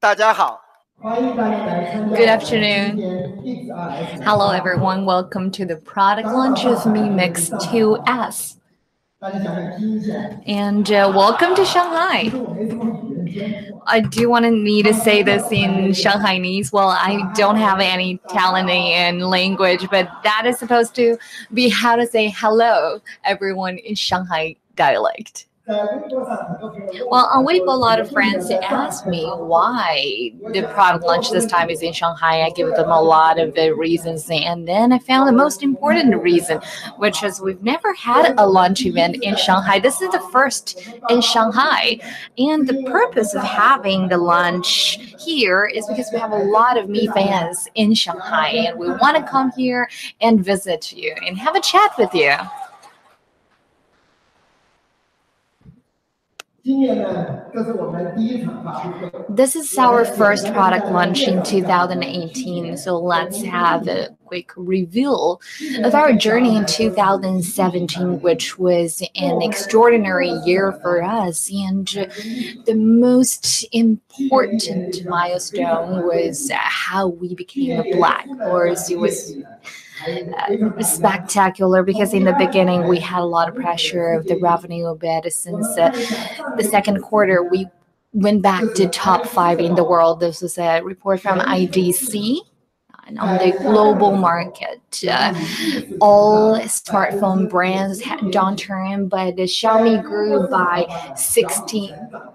大家好。 Good afternoon. Hello, everyone. Welcome to the product launch of Mi Mix 2S. And welcome to Shanghai. I do want to say this in Shanghainese. Well, I don't have any talent in language, but that is supposed to be how to say hello, everyone in Shanghai dialect. Well, on Weibo, a lot of friends ask me why the product launch this time is in Shanghai. I give them a lot of the reasons, and then I found the most important reason, which is we've never had a launch event in Shanghai. This is the first in Shanghai, and the purpose of having the launch here is because we have a lot of Mi fans in Shanghai, and we want to come here and visit you and have a chat with you. This is our first product launch in 2018, so let's have a quick review of our journey in 2017, which was an extraordinary year for us. And the most important milestone was how we became a black horse. It was spectacular because in the beginning we had a lot of pressure of the revenue, but since the second quarter we went back to top 5 in the world. This was a report from IDC. And on the global market, all smartphone brands had downturn, but the Xiaomi grew by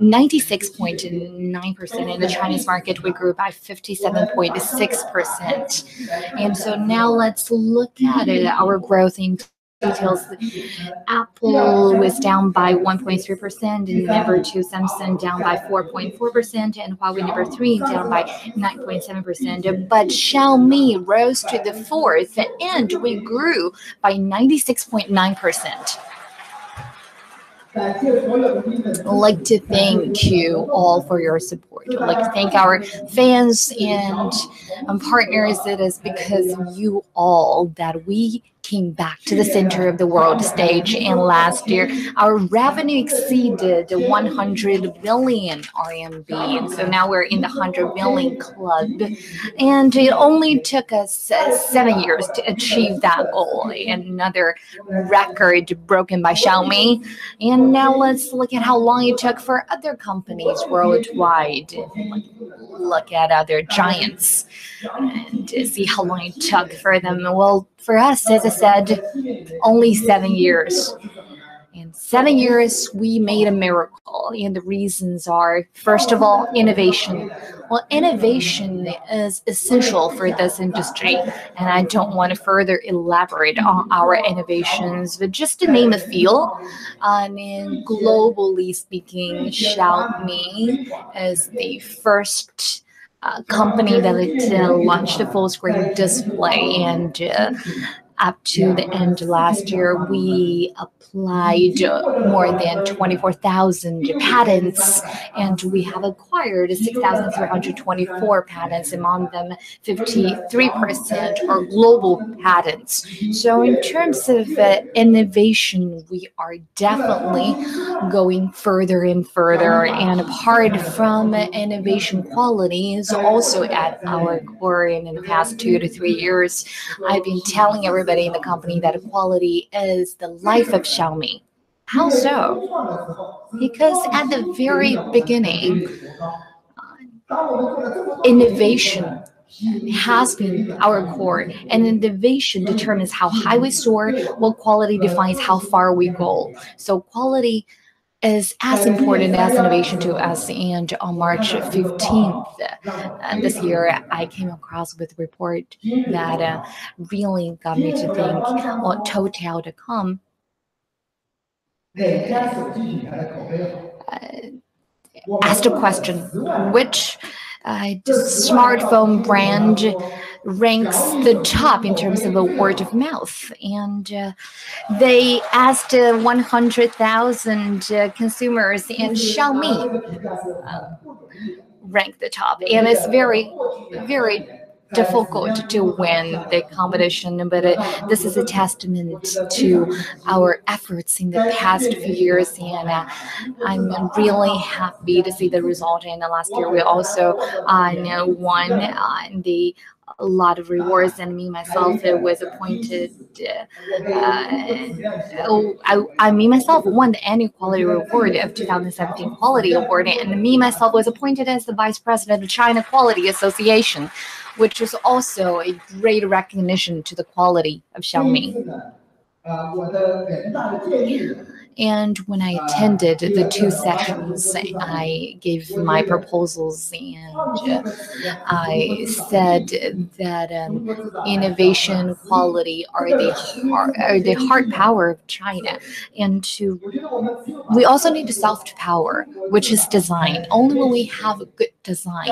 96.9%. In the Chinese market, we grew by 57.6%. And so now let's look at it, our growth in details. Apple was down by 1.3%, and number 2 Samsung down by 4.4%, and Huawei number 3 down by 9.7%. But Xiaomi rose to the 4th, and we grew by 96.9%. I'd like to thank you all for your support. I'd like to thank our fans and partners. It is because of you all that we came back to the center of the world stage. And last year, our revenue exceeded 100 billion RMB. And so now we're in the 100 billion club. And it only took us 7 years to achieve that goal. Another record broken by Xiaomi. And now let's look at how long it took for other companies worldwide. Look at other giants and see how long it took for them. Well, for us, as I said, only 7 years. In 7 years, we made a miracle. And the reasons are, first of all, innovation. Well, innovation is essential for this industry. And I don't want to further elaborate on our innovations, but just to name a few, globally speaking, Xiaomi is the first company that launched a full screen display, and up to the end last year, we applied more than 24,000 patents, and we have acquired 6,324 patents. Among them, 53% are global patents. So in terms of innovation, we are definitely going further and further. And apart from innovation, quality is also at our core. And in the past 2 to 3 years, I've been telling everybody in the company that quality is the life of Xiaomi. How so? Because at the very beginning, innovation has been our core, and innovation determines how high we soar, while quality defines how far we go. So quality is as important as innovation to us. And on March 15th this year, I came across with a report that really got me to think. Well, Total.com asked a question: which smartphone brand ranks the top in terms of a word of mouth? And they asked 100,000 consumers, and Xiaomi ranked the top. And it's very, very difficult to win the competition, but this is a testament to our efforts in the past few years, and I'm really happy to see the result. And last year we also won a lot of rewards, and me myself was appointed. Me myself won the annual quality award of 2017 Quality Award, and me myself was appointed as the vice president of China Quality Association, which was also a great recognition to the quality of Xiaomi. And when I attended the two sessions, I gave my proposals and I said that innovation, quality are the hard power of China, and to we also need the soft power, which is design. Only when we have a good design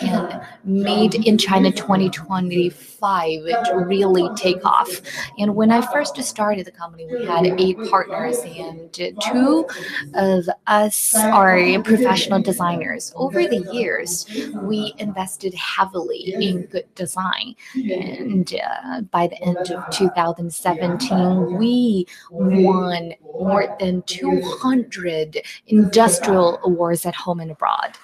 can made in China 2025 really take off. And when I first started the company, we had 8 partners, and two of us are professional designers. Over the years, we invested heavily in good design. And by the end of 2017, we won more than 200 industrial awards at home and abroad.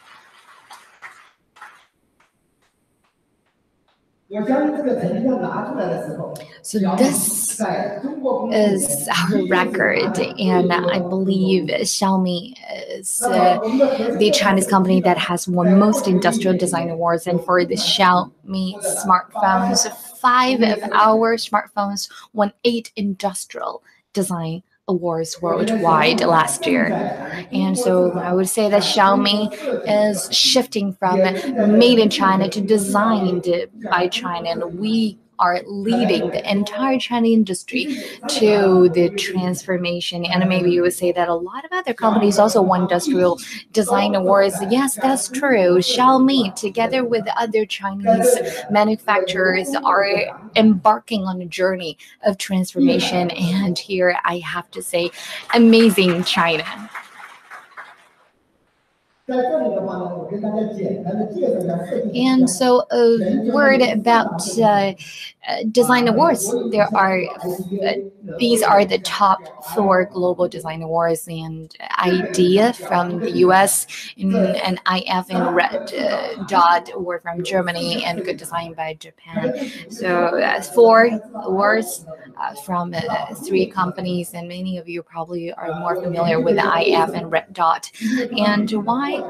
So this is our record, and I believe Xiaomi is the Chinese company that has won most industrial design awards. And for the Xiaomi smartphones, 5 of our smartphones won 8 industrial design awards worldwide last year. And so I would say that Xiaomi is shifting from made in China to designed by China, and we are leading the entire Chinese industry to the transformation. And maybe you would say that a lot of other companies also won industrial design awards. Yes, that's true. Xiaomi, together with other Chinese manufacturers, are embarking on a journey of transformation. And here I have to say, amazing China. And so a word about design awards. These are the top 4 global design awards, and Idea from the US, and IF and Red Dot were from Germany, and Good Design by Japan. So 4 awards from 3 companies, and many of you probably are more familiar with the IF and Red Dot. And why?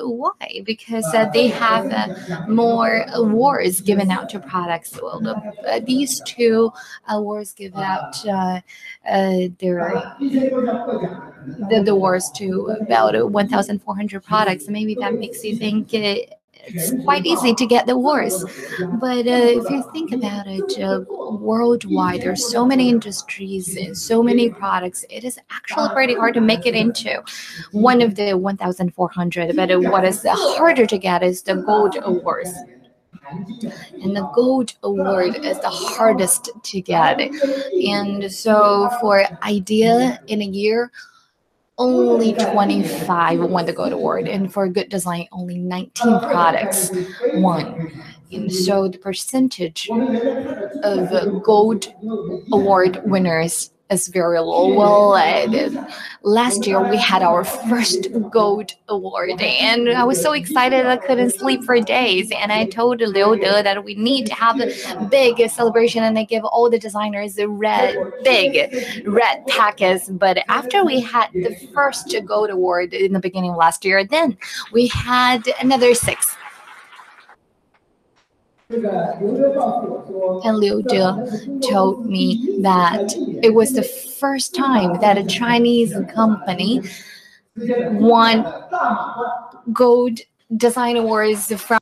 Why? Because they have more awards given out to products. Well, these 2 awards give out the awards to about 1,400 products. Maybe that makes you think it's quite easy to get the awards. But if you think about it, worldwide, there's so many industries and so many products. It is actually pretty hard to make it into one of the 1,400. But what is harder to get is the gold awards. And the gold award is the hardest to get. And so for Idea in a year, only 25 won the gold award, and for good design, only 19 products won. And so the percentage of gold award winners is very low. Well, last year we had our first gold award, and I was so excited I couldn't sleep for days. And I told Liu De that we need to have a big celebration, and I give all the designers a big red packets. But after we had the first gold award in the beginning of last year, then we had another 6. And Liu De told me that it was the first time that a Chinese company won gold design awards from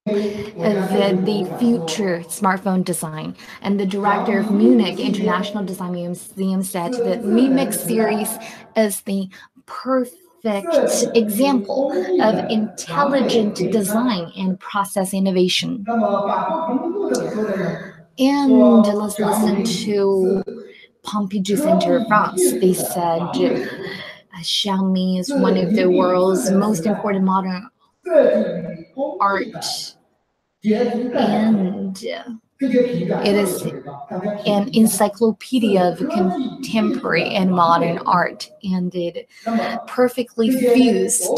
the future smartphone design. And the director of Munich International Design Museum said that Mi Mix series is the perfect example of intelligent design and process innovation. And let's listen to Pompidou Center France. They said Xiaomi is one of the world's most important modern art, and it is an encyclopedia of contemporary and modern art, and it perfectly fused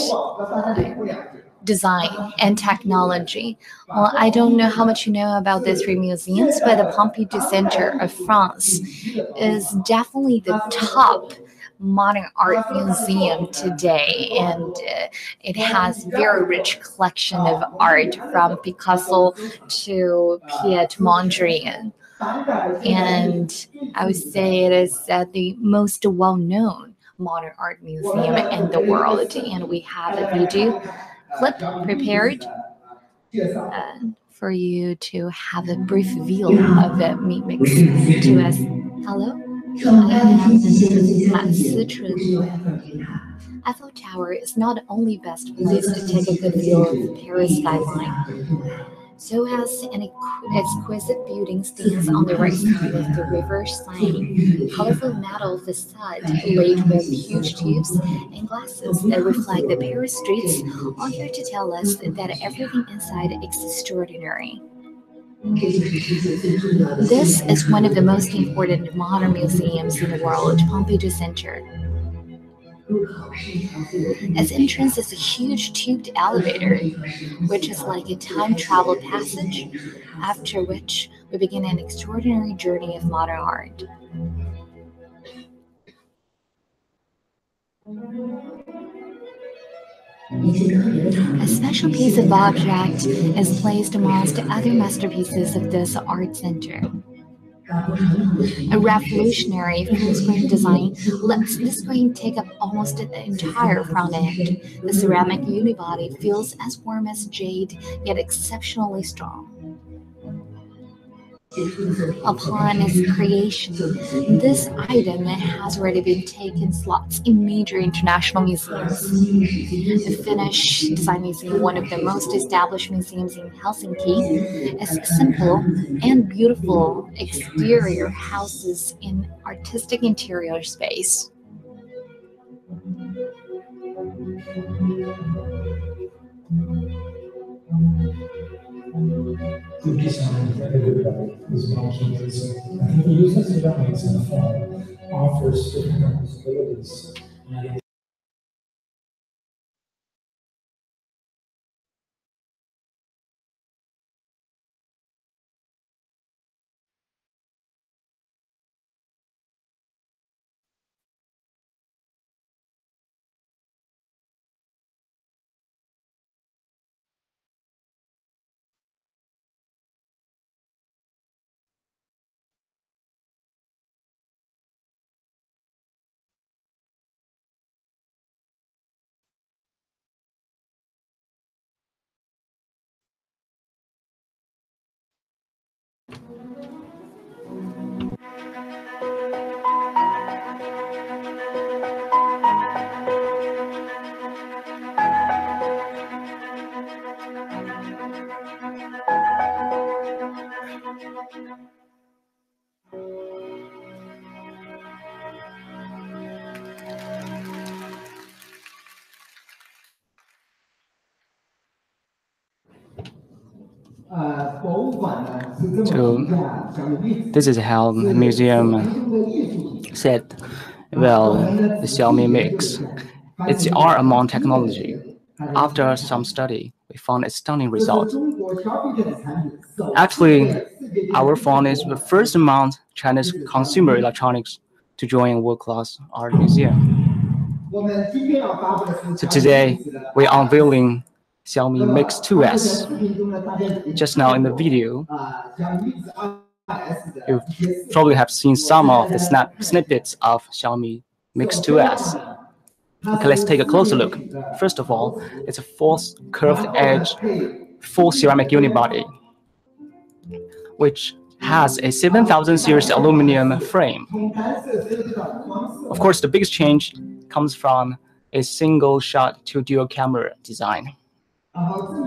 design and technology. Well, I don't know how much you know about these three museums, but the Pompidou Center of France is definitely the top modern art museum today, and it has very rich collection of art from Picasso to Piet Mondrian, and I would say it is the most well-known modern art museum in the world. And we have a video clip prepared for you to have a brief view of the Mi Mix to us. Hello, I am Eiffel Tower is not only best place to take a good view of Paris skyline, so as an exquisite building stands on the right side of the river Seine. Colorful metal facade laid with huge tubes and glasses that reflect the Paris streets are here to tell us that everything inside is extraordinary. This is one of the most important modern museums in the world, Pompidou Center. Its entrance is a huge tubed elevator, which is like a time travel passage, after which we begin an extraordinary journey of modern art. A special piece of object is placed amongst other masterpieces of this art center. A revolutionary full-screen design lets the screen take up almost the entire front end. The ceramic unibody feels as warm as jade, yet exceptionally strong. Upon its creation, this item has already been taken slots in major international museums. The Finnish Design Museum, one of the most established museums in Helsinki, is simple and beautiful exterior houses in artistic interior space. Tutti siamo incredibly bright is most amazing. I think the use of ceramics in the fall offers different possibilities. And So this is how the museum said, well, the Xiaomi Mix. It's the art among technology. After some study, we found a stunning result. Actually, our phone is the first among China's consumer electronics to join a world-class art museum. So today, we're unveiling Xiaomi Mix 2S. Just now in the video, you probably have seen some of the snippets of Xiaomi Mix 2S. Okay, let's take a closer look. First of all, it's a false curved edge full ceramic unibody, which has a 7000 series aluminum frame. Of course, the biggest change comes from a single shot to dual camera design. On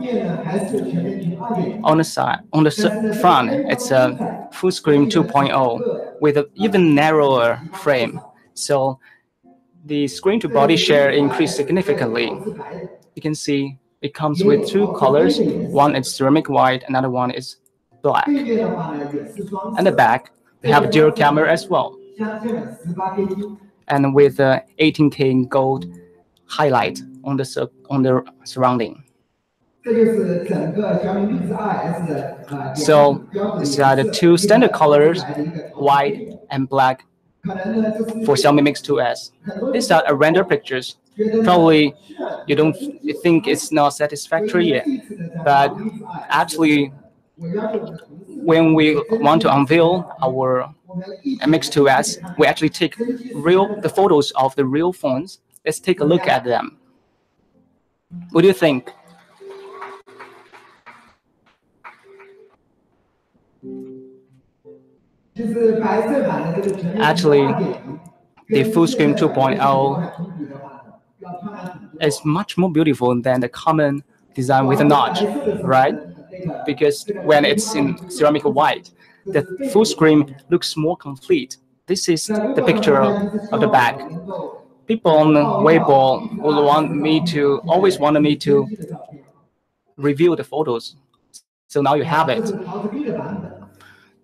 the side, on the front, it's a full screen 2.0 with an even narrower frame. So the screen to body share increased significantly. You can see it comes with two colors. One is ceramic white, another one is black. And the back, they have a dual camera as well. And with 18K gold highlight on the surrounding. So these are the two standard colors, white and black, for Xiaomi Mix 2S. These are render pictures. Probably you think it's not satisfactory yet, but actually, when we want to unveil our Mix 2S, we actually take the photos of the real phones. Let's take a look at them. What do you think? Actually, the full screen 2.0 is much more beautiful than the common design with a notch, right? Because when it's in ceramic white, the full screen looks more complete. This is the picture of the back. People on Weibo will always wanted me to review the photos. So now you have it.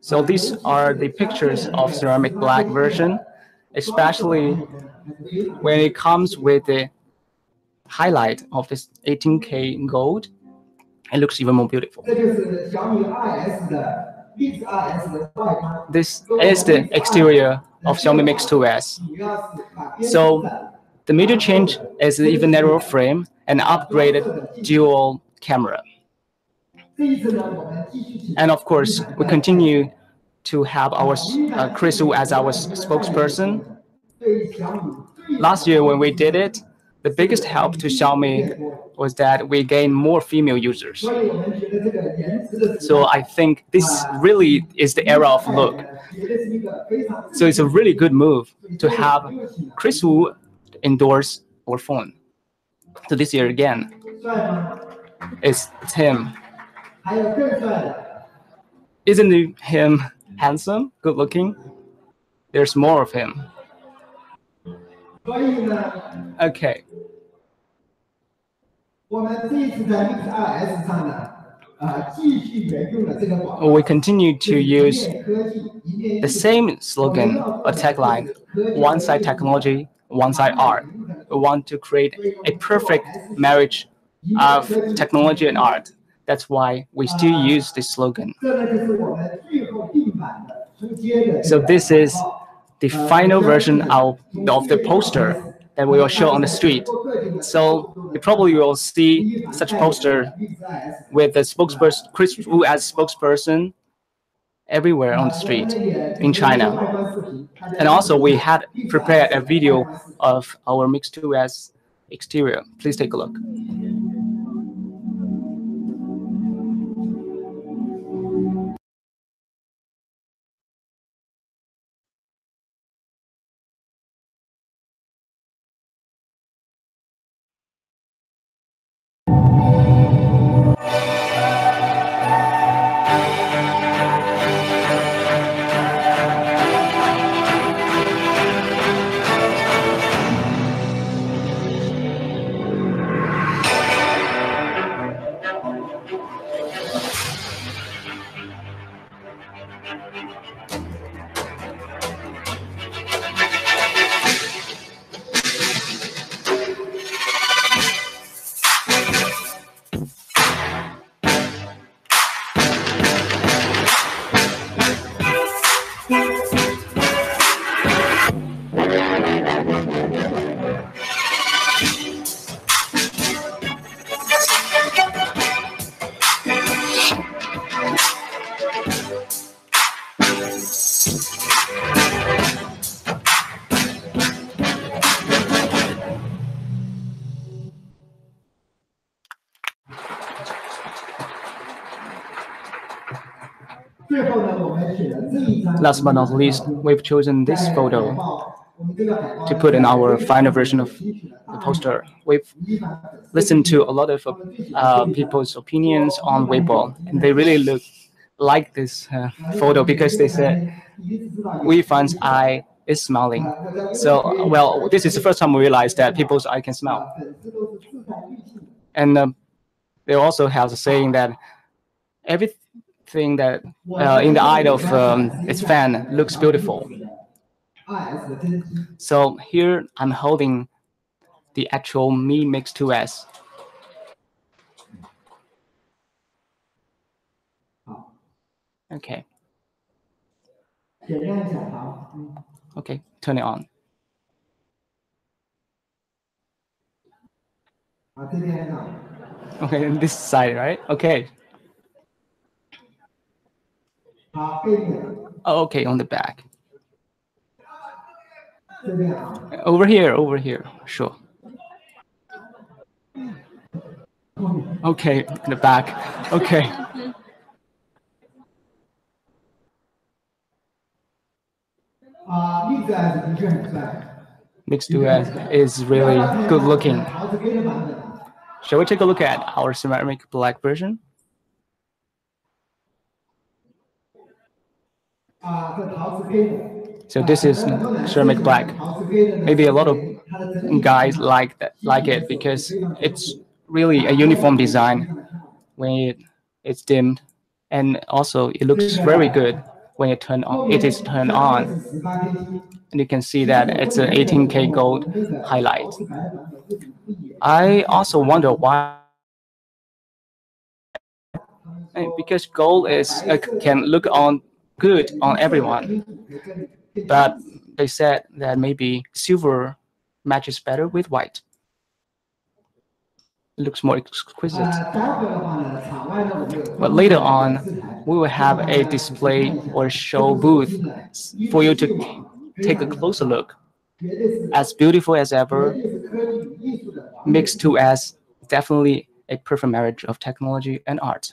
So these are the pictures of ceramic black version, especially when it comes with the highlight of this 18K gold. It looks even more beautiful. This is the exterior of Xiaomi Mix 2S. So the major change is an even narrower frame and upgraded dual camera. And of course, we continue to have our Chris Wu as our spokesperson. Last year when we did it, the biggest help to Xiaomi was that we gained more female users. So I think this really is the era of look. So it's a really good move to have Chris Wu endorse our phone. So this year again, it's him. Isn't him handsome, good looking? There's more of him. Okay. We continue to use the same slogan or tagline, one side technology, one side art. We want to create a perfect marriage of technology and art. That's why we still use this slogan. So this is the final version of the poster that we will show on the street. So you probably will see such poster with the spokesperson, Chris Wu as spokesperson, everywhere on the street in China. And also we had prepared a video of our Mix 2S exterior. Please take a look. Last but not least, we've chosen this photo to put in our final version of the poster. We've listened to a lot of people's opinions on Weibo, and they really look like this photo because they said Wei Fan's eye is smiling. So, well, this is the first time we realized that people's eye can smile. And they also have a saying that everything that in the eye of its fan looks beautiful. So here I'm holding the actual Mi Mix 2S. Okay. Okay, turn it on. Okay, this side, right? Okay. Oh, okay, on the back. Over here, sure. Okay, in the back. Okay. Mix 2S is really good looking. Shall we take a look at our ceramic black version? So this is ceramic black. Maybe a lot of guys like it because it's really a uniform design when it's dimmed, and also it looks very good when it is turned on. And you can see that it's an 18K gold highlight. I also wonder why, because gold can look on good on everyone, but they said that maybe silver matches better with white. It looks more exquisite. But later on, we will have a display or show booth for you to take a closer look. As beautiful as ever, Mix 2S definitely a perfect marriage of technology and art.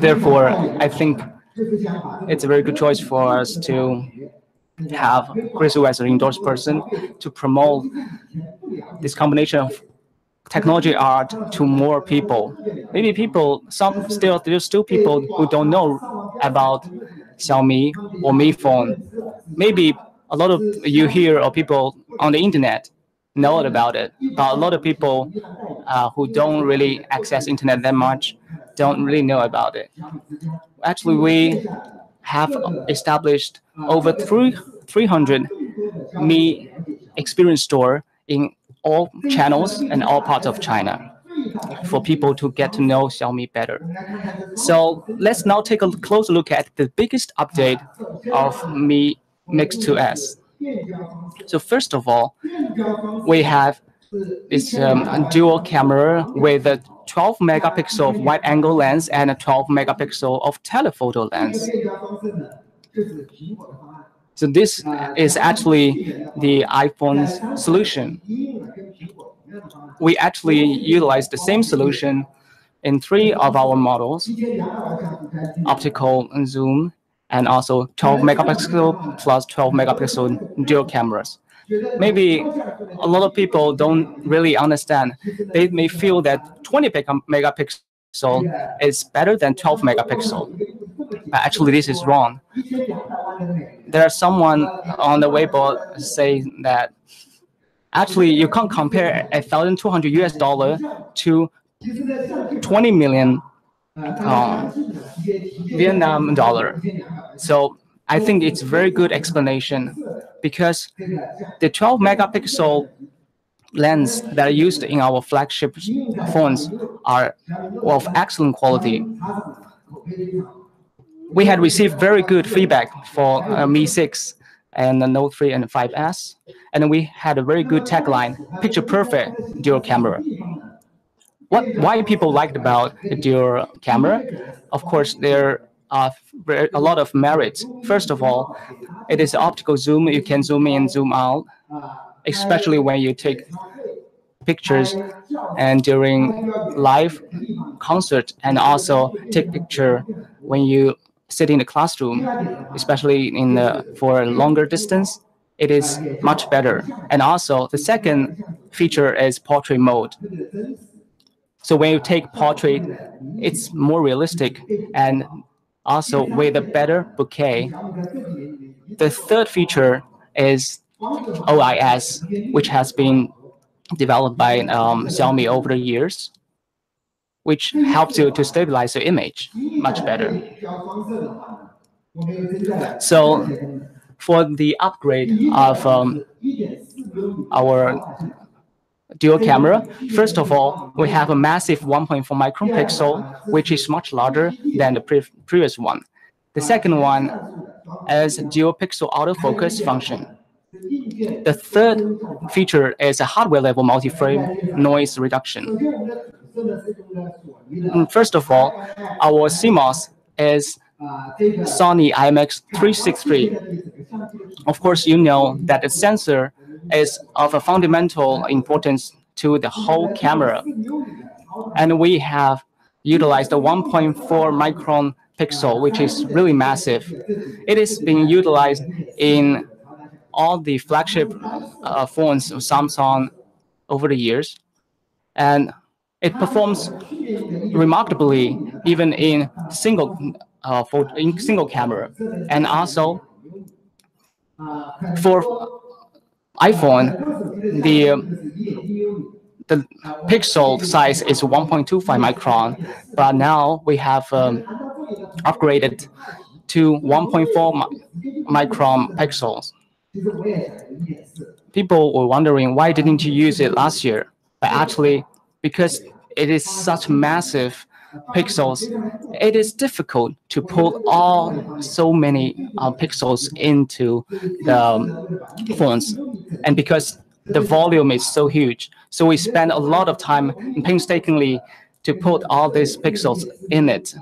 Therefore, I think it's a very good choice for us to have Chris Wu as an endorsed person to promote this combination of technology art to more people. Maybe there's still people who don't know about Xiaomi or Mi phone. Maybe a lot of you here or people on the internet know about it, but a lot of people who don't really access internet that much don't really know about it. Actually, we have established over 300 Mi experience store in all channels and all parts of China for people to get to know Xiaomi better. So let's now take a closer look at the biggest update of Mi Mix 2S. So first of all, we have this dual camera with a 12 megapixel wide angle lens and a 12 megapixel of telephoto lens. So this is actually the iPhone's solution. We actually utilize the same solution in 3 of our models: optical zoom, and also 12 megapixel plus 12 megapixel dual cameras. Maybe a lot of people don't really understand. They may feel that 20 megapixel is better than 12 megapixel. But actually, this is wrong. There's someone on the Weibo saying that actually you can't compare $1,200 to 20 million Vietnam dollar. So I think it's a very good explanation, because the 12 megapixel lens that are used in our flagship phones are of excellent quality. We had received very good feedback for Mi 6 and the Note 3 and 5S, and we had a very good tagline: picture perfect dual camera. Why people liked about the dual camera? Of course, there are a lot of merits. First of all, it is optical zoom. You can zoom in, zoom out, especially when you take pictures and during live concert and also take picture when you sit in the classroom, especially for a longer distance. It is much better. And also the second feature is portrait mode. So when you take portrait, it's more realistic and also with a better bouquet. The third feature is OIS, which has been developed by Xiaomi over the years, which helps you to stabilize your image much better. So for the upgrade of our dual camera, first of all, we have a massive 1.4 micron pixel, which is much larger than the previous one. The second one is dual pixel autofocus function. The third feature is a hardware level multi-frame noise reduction. First of all, our CMOS is Sony IMX363. Of course, you know that the sensor is of a fundamental importance to the whole camera. And we have utilized the 1.4 micron pixel, which is really massive. It is being utilized in all the flagship phones of Samsung over the years. And it performs remarkably even in single camera. And also for iPhone, the pixel size is 1.25 micron, but now we have upgraded to 1.4 micron pixels. People were wondering why didn't you use it last year? But actually, because it is such massive pixels, it is difficult to put so many pixels into the phones. And because the volume is so huge, so we spend a lot of time painstakingly to put all these pixels in it.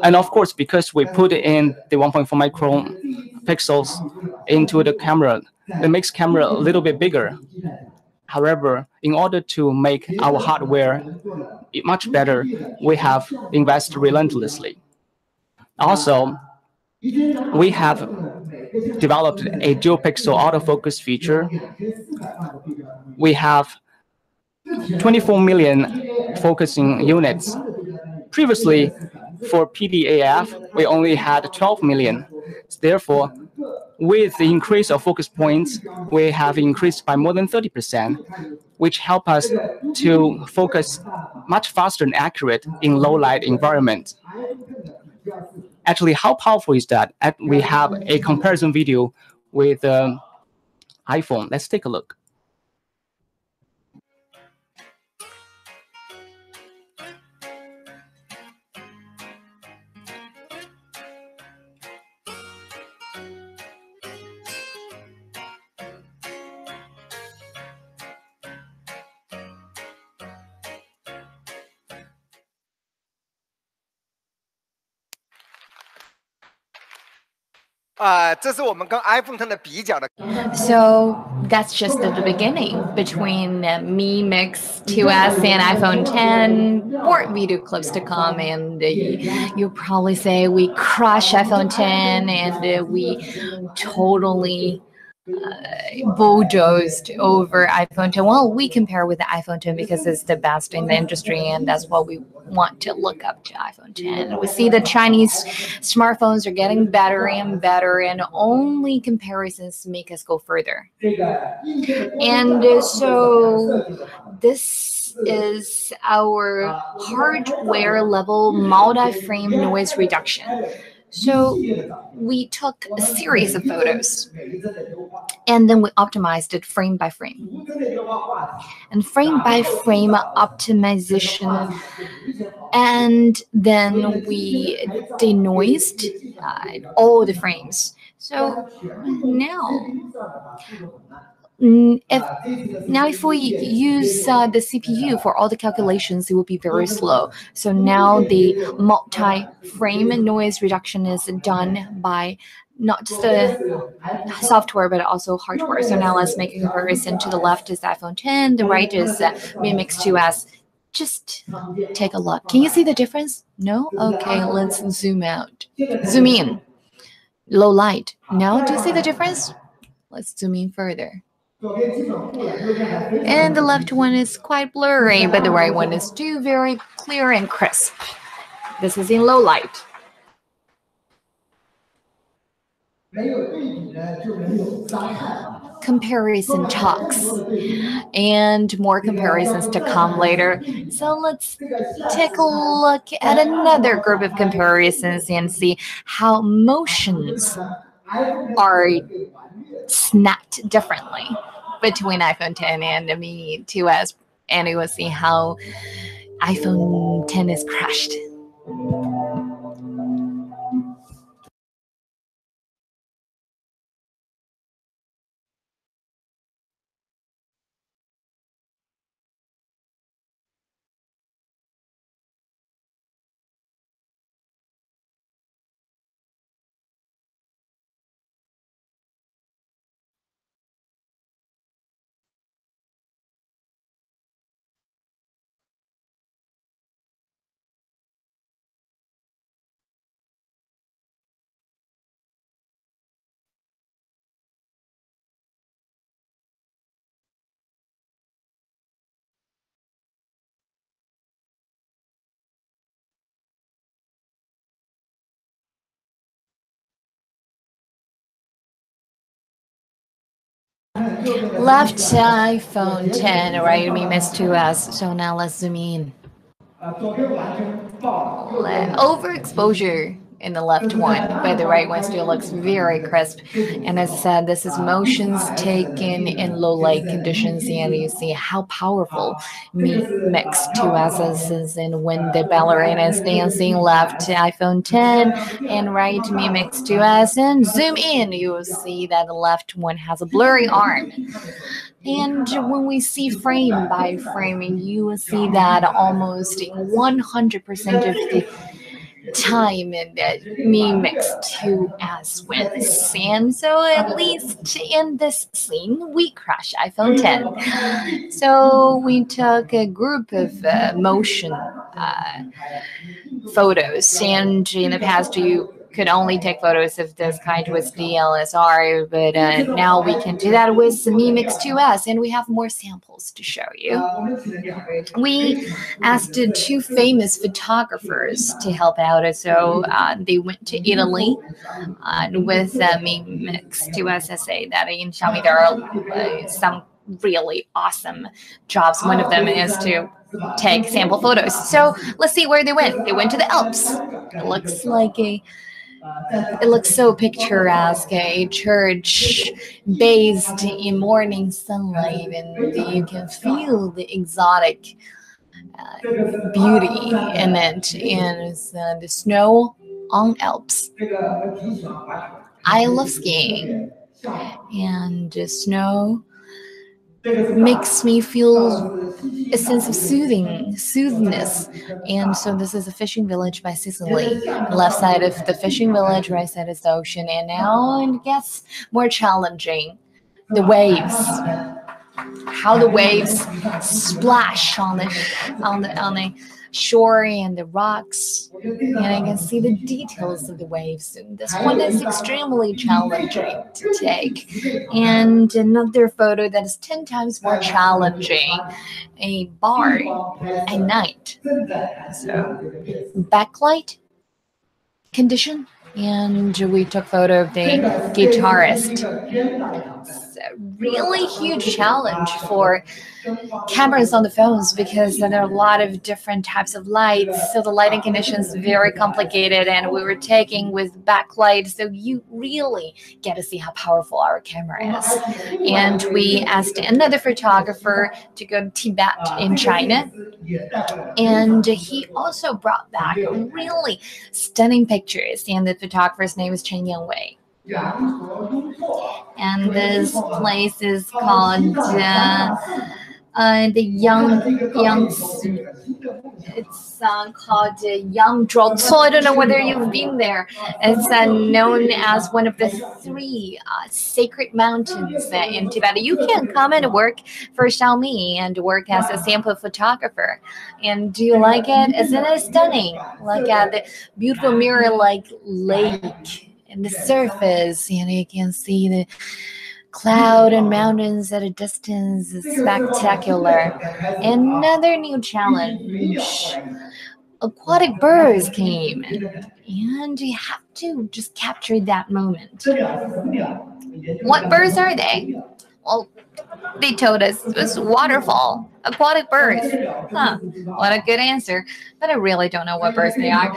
And of course, because we put in the 1.4 micron pixels into the camera, it makes camera a little bit bigger. However, in order to make our hardware much better, we have invested relentlessly. Also, we have developed a dual pixel autofocus feature. We have 24 million focusing units. Previously, for PDAF, we only had 12 million. Therefore, with the increase of focus points, we have increased by more than 30%, which help us to focus much faster and accurate in low light environment. Actually, how powerful is that? We have a comparison video with iPhone. Let's take a look. So that's just at the beginning between Mi Mix 2S and iPhone 10. More video clips to come, and you'll probably say we crush iPhone 10 and we totally bulldozed over iPhone 10. Well, we compare with the iPhone 10 because it's the best in the industry, and that's what we want to look up to iPhone 10. We see the Chinese smartphones are getting better and better, and only comparisons make us go further. And so this is our hardware level multi-frame noise reduction. So we took a series of photos and then we optimized it frame by frame. And frame by frame optimization, and then we denoised all the frames. So now if we use the CPU for all the calculations, it will be very slow. So now the multi-frame noise reduction is done by not just the software but also hardware. So now let's make a comparison. To the left is iPhone 10, the right is Mi Mix 2S. Just take a look. Can you see the difference? No? Okay, let's zoom out. Zoom in. Low light. Now do you see the difference? Let's zoom in further. And the left one is quite blurry, but the right one is still very clear and crisp. This is in low light. Comparison talks, and more comparisons to come later. So let's take a look at another group of comparisons and see how motions are snapped differently between iPhone 10 and the Mi 2S, and you will see how iPhone 10 is crushed. Left iPhone 10, right? Mi Mix 2S. So now let's zoom in. Overexposure in the left one, but the right one still looks very crisp. And as I said, this is motions taken in low light conditions, and you see how powerful Mi Mix 2S is. And when the ballerina is dancing, left iPhone 10 and right Mi Mix 2S, and zoom in, you will see that the left one has a blurry arm. And when we see frame by frame, you will see that almost 100% of the time that Mi Mix 2S wins. And so at least in this scene, we crush iPhone 10. So we took a group of motion photos, and in the past you could only take photos of this kind with DSLR, but now we can do that with Mi Mix 2S, and we have more samples to show you. We asked two famous photographers to help out, so they went to Italy with Mi Mix 2S. I say that in Xiaomi there are some really awesome jobs. One of them is to take sample photos. So let's see where they went. They went to the Alps. It looks so picturesque, a church bathed in morning sunlight, and you can feel the exotic beauty in it, and the snow on Alps. I love skiing, and the snow makes me feel a sense of soothingness. And so this is a fishing village by Sicily. Left side of the fishing village, right side is the ocean. And now it gets more challenging. The waves, how the waves splash on the shore and the rocks, and I can see the details of the waves. And this one is extremely challenging to take. And another photo that is 10 times more challenging, a bar at night. So backlight condition, and we took photo of the guitarist. It's a really huge challenge for cameras on the phones because there are a lot of different types of lights, so the lighting conditions very complicated, and we were taking with backlight, so you really get to see how powerful our camera is. And we asked another photographer to go to Tibet in China, and he also brought back really stunning pictures, and the photographer's name is Chen Yangwei. And this place is called the Young. It's called Yangzhou. I don't know whether you've been there. It's known as one of the three sacred mountains in Tibet. You can come and work for Xiaomi and work as a sample photographer. And do you like it? Isn't it stunning? Look at the beautiful mirror-like lake and the surface. You can see the cloud and mountains at a distance is spectacular. Another new challenge. Aquatic birds came, and you have to just capture that moment. What birds are they? Well, they told us it was waterfall, aquatic birds. Huh, what a good answer. But I really don't know what birds they are.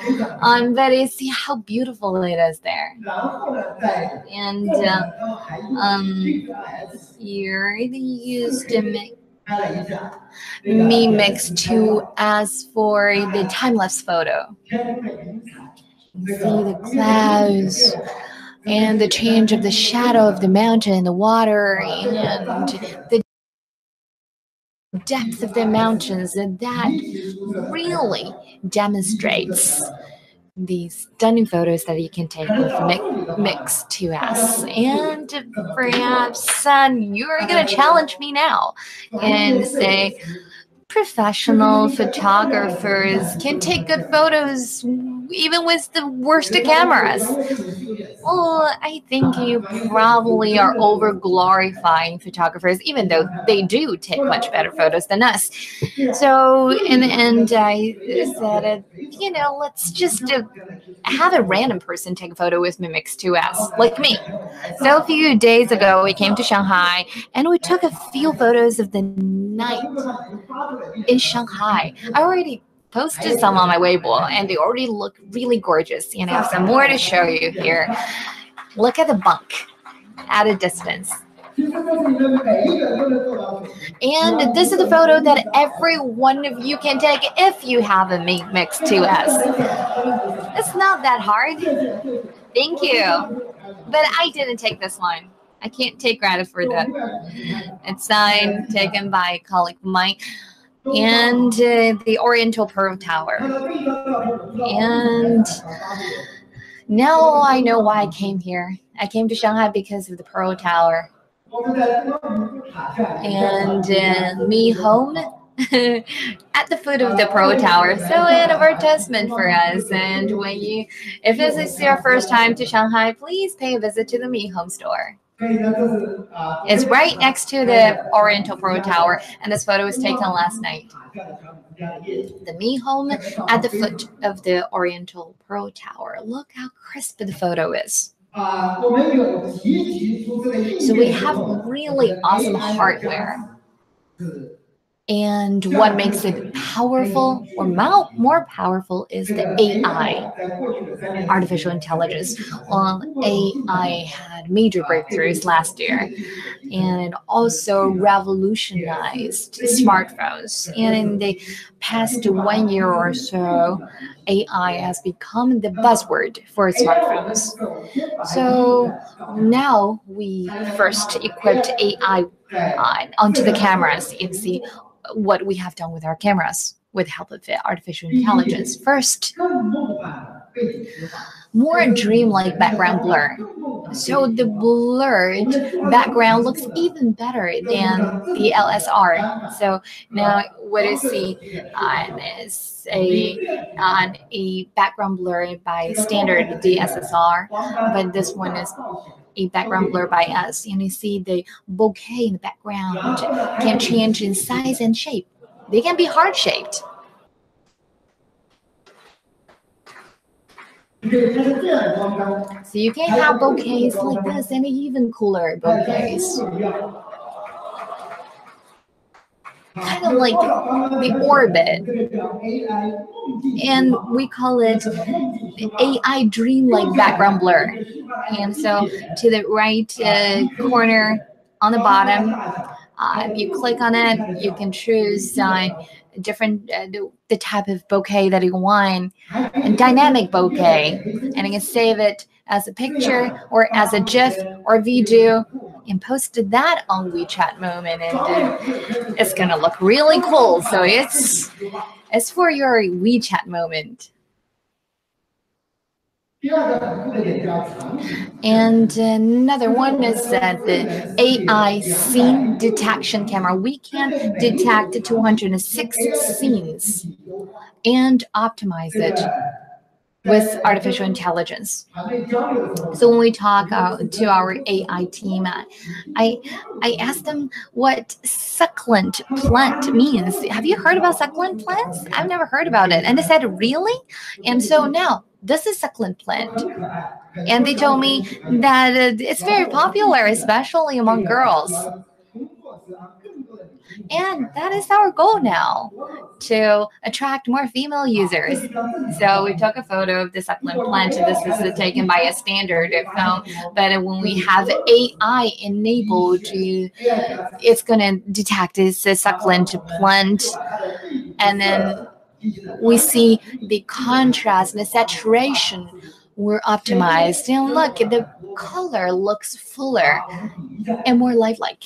But you see how beautiful it is there. And here they used Mi Mix 2S for the time-lapse photo. You see the clouds and the change of the shadow of the mountain, the water, and the depth of the mountains, and that really demonstrates these stunning photos that you can take with Mix 2S. And perhaps you're going to challenge me now and say, professional photographers can take good photos even with the worst of cameras. Well, I think you probably are over glorifying photographers, even though they do take much better photos than us. So in the end, I said, let's just have a random person take a photo with Mimix 2S, like me. So a few days ago, we came to Shanghai, and we took a few photos of the night in Shanghai. I already posted some on my Weibo, and they already look really gorgeous. And I have some more to show you here. Look at the bunk at a distance. And this is the photo that every one of you can take if you have a Mix 2S. It's not that hard. Thank you. But I didn't take this one. I can't take credit for that. It's taken by a colleague of mine. And the Oriental Pearl Tower. And now I know why I came here. I came to Shanghai because of the Pearl Tower. And me home at the foot of the Pearl Tower. So an advertisement for us. And if this is your first time to Shanghai, please pay a visit to the Mi Home store. It's right next to the Oriental Pearl Tower, and this photo was taken last night. The Mi Home at the foot of the Oriental Pearl Tower. Look how crisp the photo is. So we have really awesome hardware. And what makes it powerful or more powerful is the AI, artificial intelligence. Well, AI had major breakthroughs last year, and it also revolutionized smartphones. And in the past 1 year or so, AI has become the buzzword for smartphones. So now we first equipped AI onto the cameras and see what we have done with our cameras with the help of artificial intelligence. First, more dreamlike background blur. So the blurred background looks even better than the LSR. So now what you see is a background blur by standard DSSR, but this one is a background blur by us. And you see the bokeh in the background can change in size and shape. They can be heart-shaped. So you can have bouquets like this and even cooler bouquets. Kind of like the orbit. And we call it the AI dreamlike background blur. And so to the right corner on the bottom, if you click on it, you can choose different the type of bouquet that you want, and dynamic bouquet, and you can save it as a picture or as a GIF or video and post that on WeChat Moment, and it's gonna look really cool. So it's for your WeChat Moment. And another one is that the AI scene detection camera. We can detect 206 scenes and optimize it with artificial intelligence. So when we talk to our AI team, I asked them what succulent plant means. Have you heard about succulent plants? I've never heard about it. And they said, really? And so now this is succulent plant. And they told me that it's very popular, especially among girls. And that is our goal now, to attract more female users. So we took a photo of the succulent plant. This is taken by a standard phone, but when we have AI enabled, it's going to detect this succulent plant, and then we see the contrast and the saturation were optimized. And look, the color looks fuller and more lifelike.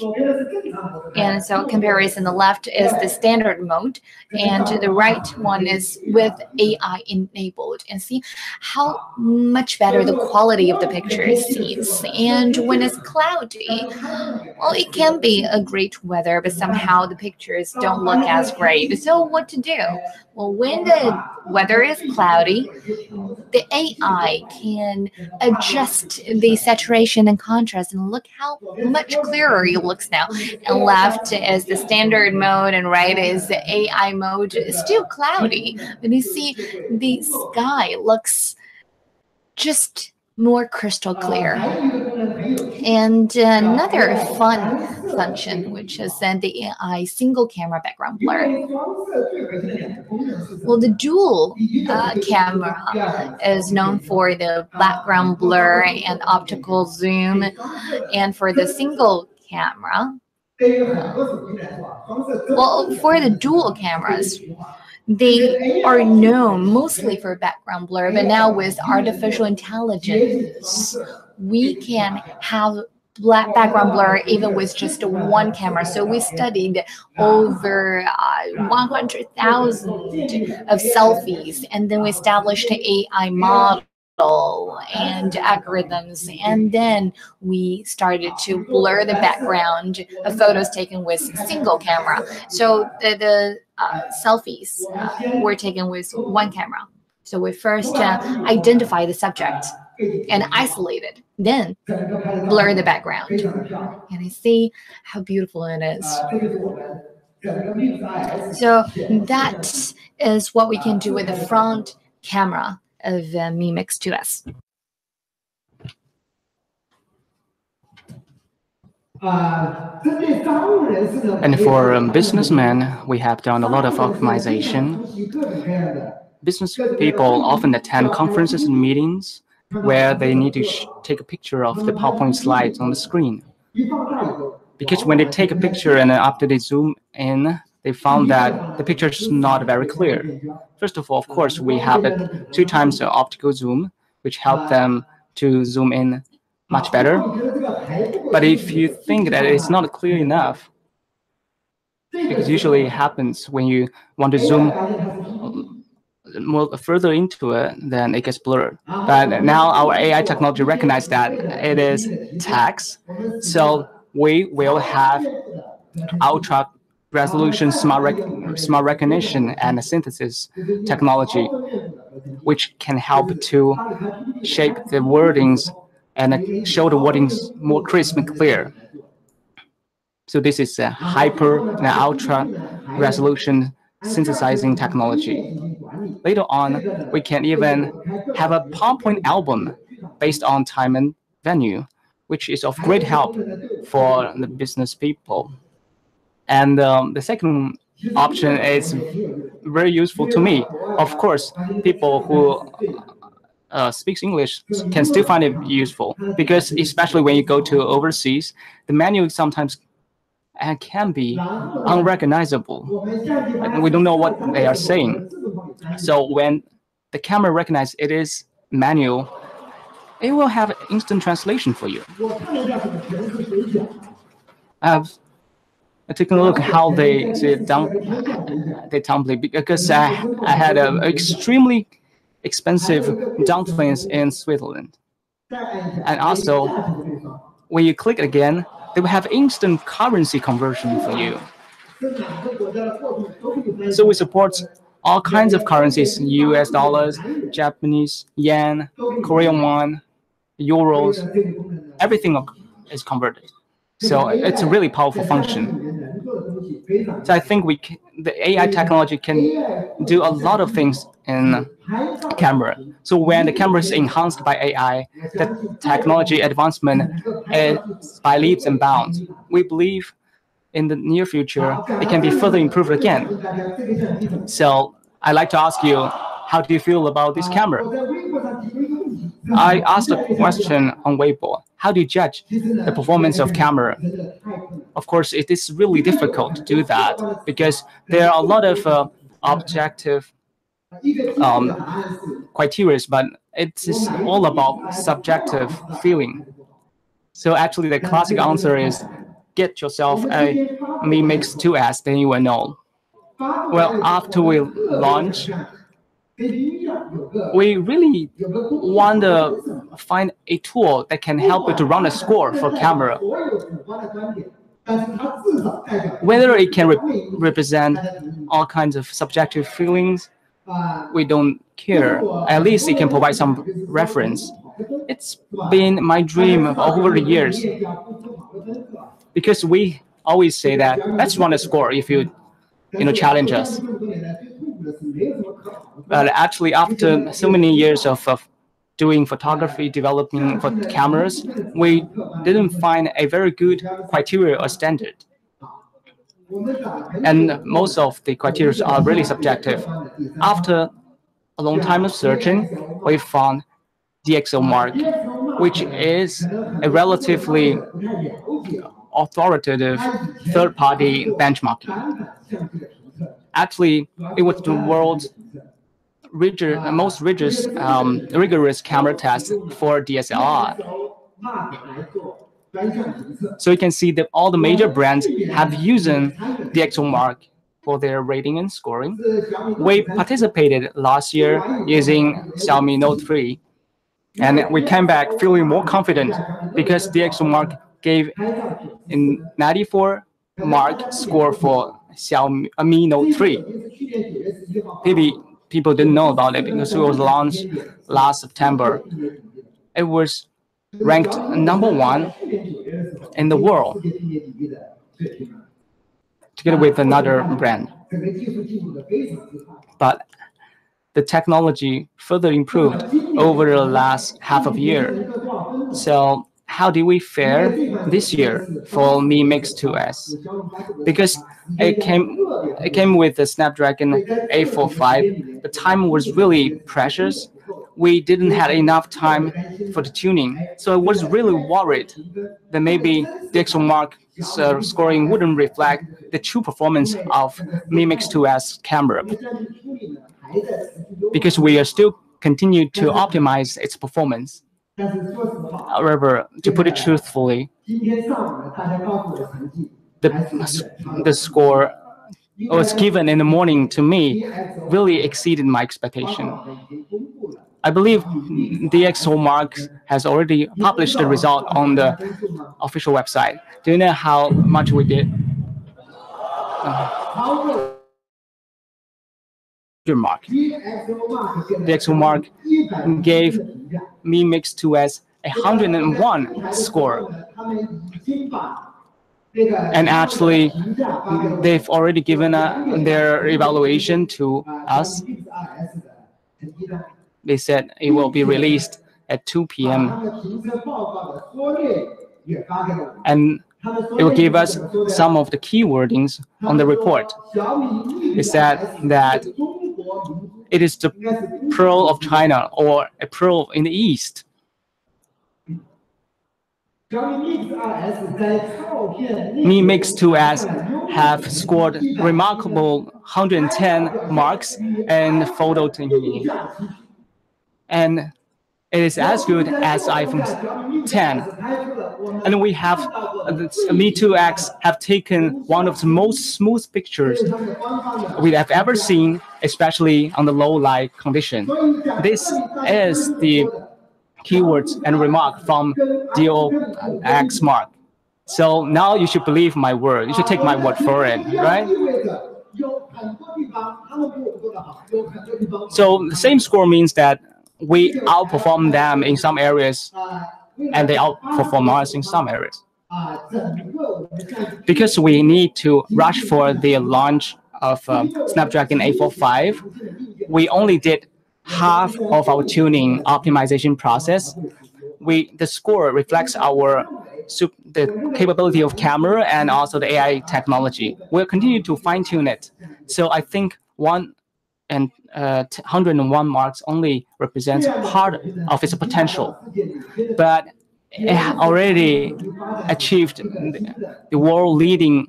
And so comparison, the left is the standard mode and the right one is with AI enabled. And see how much better the quality of the picture seems. And when it's cloudy, well, it can be a great weather, but somehow the pictures don't look as great. So what to do? Well, when the weather is cloudy, the AI can adjust the saturation and contrast, and look how much clearer it looks now. And left is the standard mode and right is the AI mode. It's still cloudy, but you see the sky looks just more crystal clear. And another fun function, which is then the AI single camera background blur. Well, the dual camera is known for the background blur and optical zoom, and for the single camera, well, for the dual cameras, they are known mostly for background blur, but now with artificial intelligence, we can have black background blur even with just one camera. So we studied over 100,000 of selfies, and then we established an AI model and algorithms, and then we started to blur the background of photos taken with single camera. So the selfies were taken with one camera. So we first identify the subject and isolate it, then blur the background. And you see how beautiful it is. So that is what we can do with the front camera of Mi Mix 2S. And for businessmen, we have done a lot of optimization. Business people often attend conferences and meetings where they need to take a picture of the PowerPoint slides on the screen. Because when they take a picture and then after they zoom in, they found that the picture is not very clear. First of all, of course, we have it 2 times the optical zoom, which help them to zoom in much better. But if you think that it's not clear enough, because usually it happens when you want to zoom more further into it, then it gets blurred. But now our AI technology recognizes that it is text, so we will have ultra resolution smart recognition and synthesis technology, which can help to shape the wordings and show the wordings more crisp and clear. So this is a hyper and ultra resolution synthesizing technology. Later on, we can even have a PowerPoint album based on time and venue, which is of great help for the business people. And the second option is very useful to me. Of course, people who speaks English can still find it useful, because especially when you go to overseas, the menu sometimes can be unrecognizable. Like, we don't know what they are saying. So when the camera recognizes it is manual, it will have instant translation for you. 我看了一下这个全是水饺， I've taken a look how they say they dumplings because I had extremely expensive dumplings in Switzerland, 再按一下 and also 价值的对方， when you click again, they will have instant currency conversion for you. 是哪个国家的货币都可以翻译。 So we support all kinds of currencies: U.S. dollars, Japanese yen, Korean won, euros. 这个功能呢， Everything is converted. So it's a really powerful 在 function. 里面能做的东西非常。 So I think the AI technology can do a lot of things in camera. So when the camera is enhanced by AI, the technology advancement is by leaps and bounds. We believe in the near future it can be further improved again. 大家这个相机怎么？ So I'd like to ask you, how do you feel about this 我 camera? 在微博上提过一个问题。 I asked a question on Weibo. How do you judge the performance of camera? 真的太困难。 Of course, it is really difficult to do that because there are a lot of objective 一个基本的答案是， criteria, but it is all about subjective feeling. So actually, the classic answer is get yourself a Mi Mix 2S, then you will know. Well, after we launch, 跟音乐有个 we really 有个共 want to find a tool that can help you to run a score for camera. 所有主观的观点，但是它至少代表 Whether it can represent all kinds of subjective feelings, 啊， we don't care. At least it can provide some reference. It's been my dream over the years 也叫不出好的分是吧？ because we always say that let's run a score if you challenge us. 这么多年来最痛苦的是没有什么可好的分。 But actually, after so many years of doing photography, developing for cameras, we didn't find a very good criteria or standard. 我们打开 And most of the criteria are really subjective. After a long time of searching, we found DxO Mark, which is a relatively 不太了解 authoritative third-party benchmarking. 单反相机的评测， Actually, it was the world's most rigorous camera test for DSLR. Mark 来做专项评测。 So you can see that all the major brands have used DxO Mark for their rating and scoring. 是小米 We participated last year using Xiaomi Note 3, and we came back feeling more confident because DxO Mark gave 拍照品 a 94 mark score for Mi Note 3. 是去年9月11号 Maybe people didn't know about it because it was launched last September. It was ranked #1 in the world, 世界第一第一的水平了。 together with another brand. 整个技术进步的非常之快。 But the technology further improved over the last half of year. 一个多少分？ So how did we fare this year for Mi Mix 2S? Because it came with the Snapdragon 845. The time was really precious. We didn't have enough time for the tuning, so I was really worried that maybe DxO Mark scoring wouldn't reflect the true performance of Mi Mix 2S camera, 相机处理呢还在持续优化。 because we are still continue to optimize its performance. 但是说实话， However, to put it truthfully, 今天上午呢，大家告诉我的成绩 the 还是远 the score was given in the morning to me really exceeded my expectation. 已经公布了。 I believe DxO Mark has already published the result on the official website. Do you know how much we did? 超过 Mark. DxO Mark 现在 DxO Mark 100 gave 的评价。 Mi Mix 2S 101 score, 他们已经把这个 and actually 评价发给 they've already given their evaluation to 啊 us. RS 的成绩单， They said it will be released at 2 把 p.m. 他们评测报告的缩略也发给了我们。 and 他们缩 it will 略 give us some of the key wordings on the report. 小米 It said that 中国民族 it is the 应该是中 pearl of China or a pearl in the East. 小米 Mix RS 在照片 Mi Mix 2S have scored remarkable 110 marks in photo technique. And It is as good as iPhone 10. And we have Mi 2X have taken one of the most smooth pictures we have ever seen, especially on the low light condition. This is the keywords and remark from DOX Mark. So now you should believe my word. You should take my word for it, right? So the same score means that we outperform them in some areas, and they outperform us in some areas. Because we need to rush for the launch of Snapdragon 845, we only did half of our tuning optimization process. The score reflects the capability of camera and also the AI technology. We'll continue to fine tune it. So I think 101 marks only represents part of its potential, but it already achieved the world-leading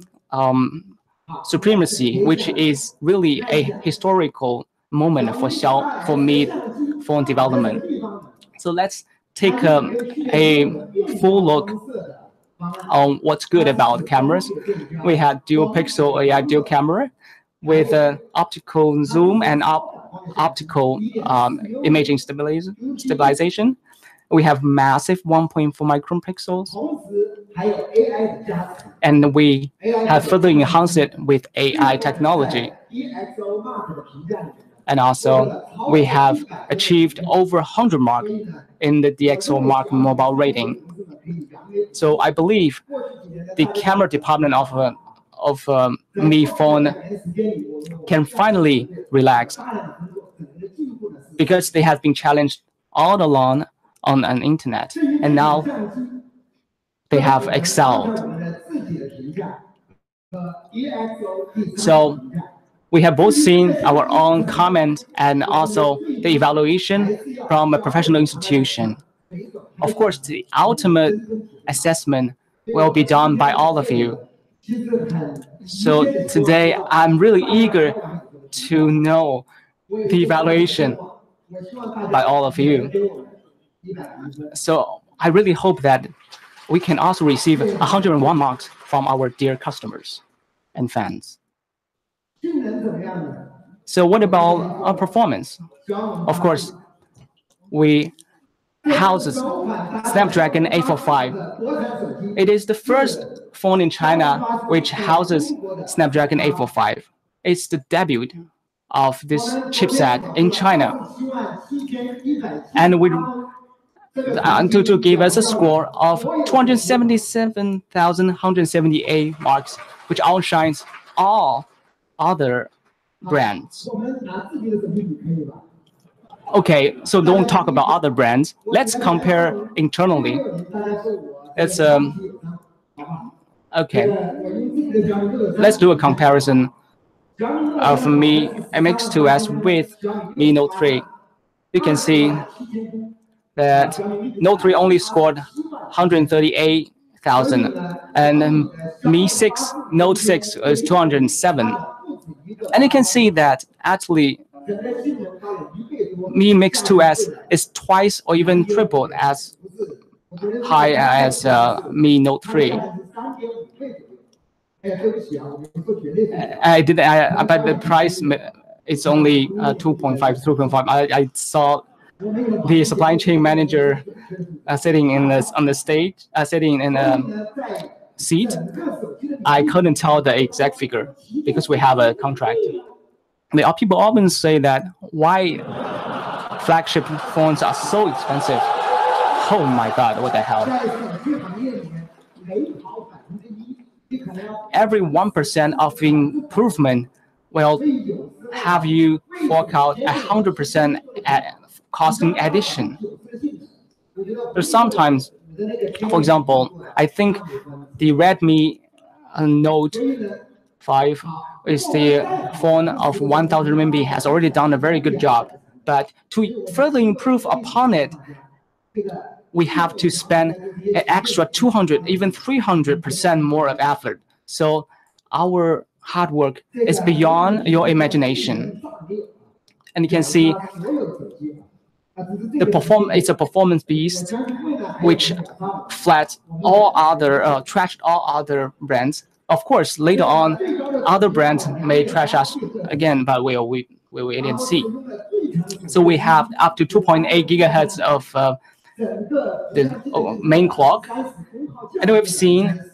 supremacy, which is really a historical moment for Mi phone development. So let's take a full look on what's good about cameras. We had dual pixel AI dual camera with optical zoom and optical imaging stabilization. We have massive 1.4 micron pixels, and we have further enhanced it with AI technology. And also, we have achieved over 100 mark in the DxO Mark mobile rating. So I believe the camera department of Mi phone can finally relax, because they have been challenged all along on an internet, and now they have excelled. So we have both seen our own comment and also the evaluation from a professional institution. Of course, the ultimate assessment will be done by all of you. So today, I'm really eager to know the evaluation by all of you. So I really hope that we can also receive 101 marks from our dear customers and fans. So what about our performance? Of course, we houses Snapdragon 845. It is the first phone in China which houses Snapdragon 845. It's the debut of this chipset in China. And to give us a score of 277,178 marks, which outshines all other brands. Okay, so don't talk about other brands. Let's compare internally. It's okay. Let's do a comparison of Mi MX2S with Mi Note 3. You can see that Note 3 only scored 138,000, and Note 6 is 207. And you can see that actually Mi Mix 2S is twice or even triple as high as Mi Note 3. But the price is only 2.5, 3.5. I saw the supply chain manager sitting on the stage, sitting in a seat. I couldn't tell the exact figure because we have a contract. People often say that why flagship phones are so expensive. Oh my God, what the hell? Every 1% of improvement will have you fork out 100% costing addition. But sometimes, for example, I think the Redmi Note 5 is the phone of 1,000 RMB has already done a very good job. But to further improve upon it, we have to spend an extra 200, even 300% more of effort. So our hard work is beyond your imagination. And you can see it's a performance beast, which trashed all other brands. Of course, later on, other brands may trash us again, but we wait and see. So we have up to 2.8 gigahertz of the main clock, and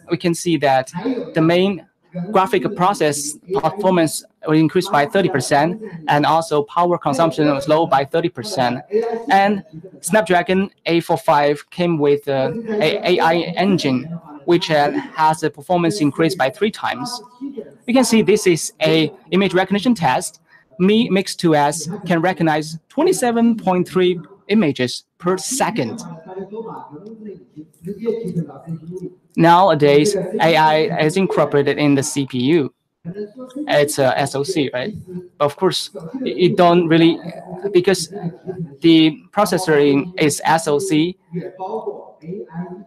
we can see that the main graphic process performance will increase by 30%, and also power consumption was low by 30%. And Snapdragon 845 came with an AI engine, which has a performance increase by 3 times. You can see this is a image recognition test. Mi Mix 2S can recognize 27.3 images per second. Nowadays, AI is incorporated in the CPU. It's a SoC, right? Of course, it don't really, because the processor is SoC,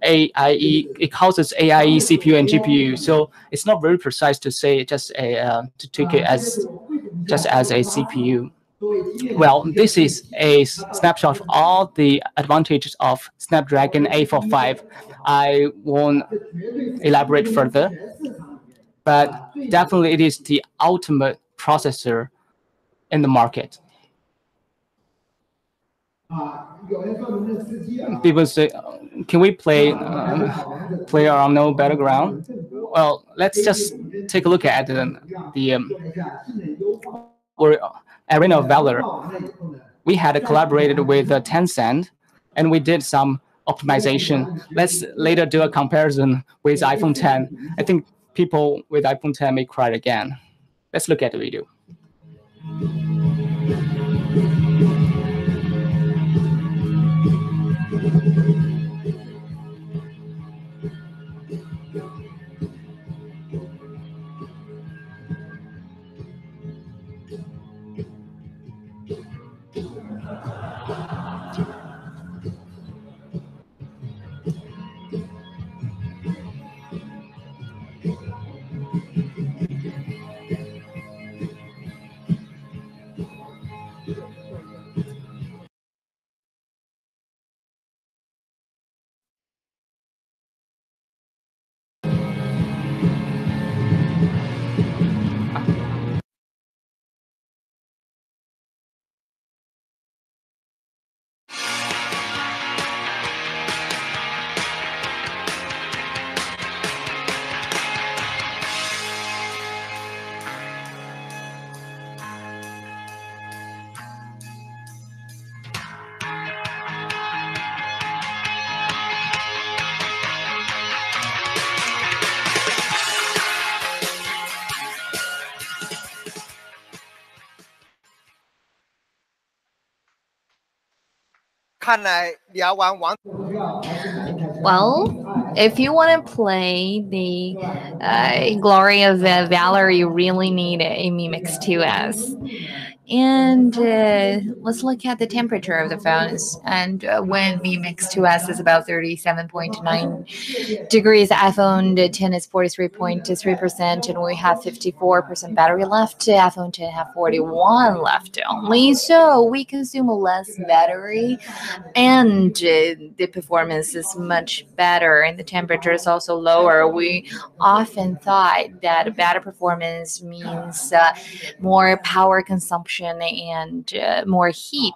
AIE, it causes AIE, CPU, and GPU. So it's not very precise to say just to take it as just as a CPU. Well, this is a snapshot of all the advantages of Snapdragon 845. I won't elaborate further, but definitely it is the ultimate processor in the market. People say, can we play around no battleground? Well, let's just take a look at the Arena of Valor. We had collaborated with Tencent, and we did some optimization. Let's later do a comparison with iPhone 10. I think people with iPhone 10 may cry again. Let's look at the video. Well, if you want to play the Glory of Valor, you really need a Mi Mix 2S. And let's look at the temperature of the phones. And when Mi Mix 2S is about 37.9 degrees, iPhone 10 is 43.3%, and we have 54% battery left. iPhone 10 have 41 left only, so we consume less battery, and the performance is much better, and the temperature is also lower. We often thought that better performance means more power consumption and more heat,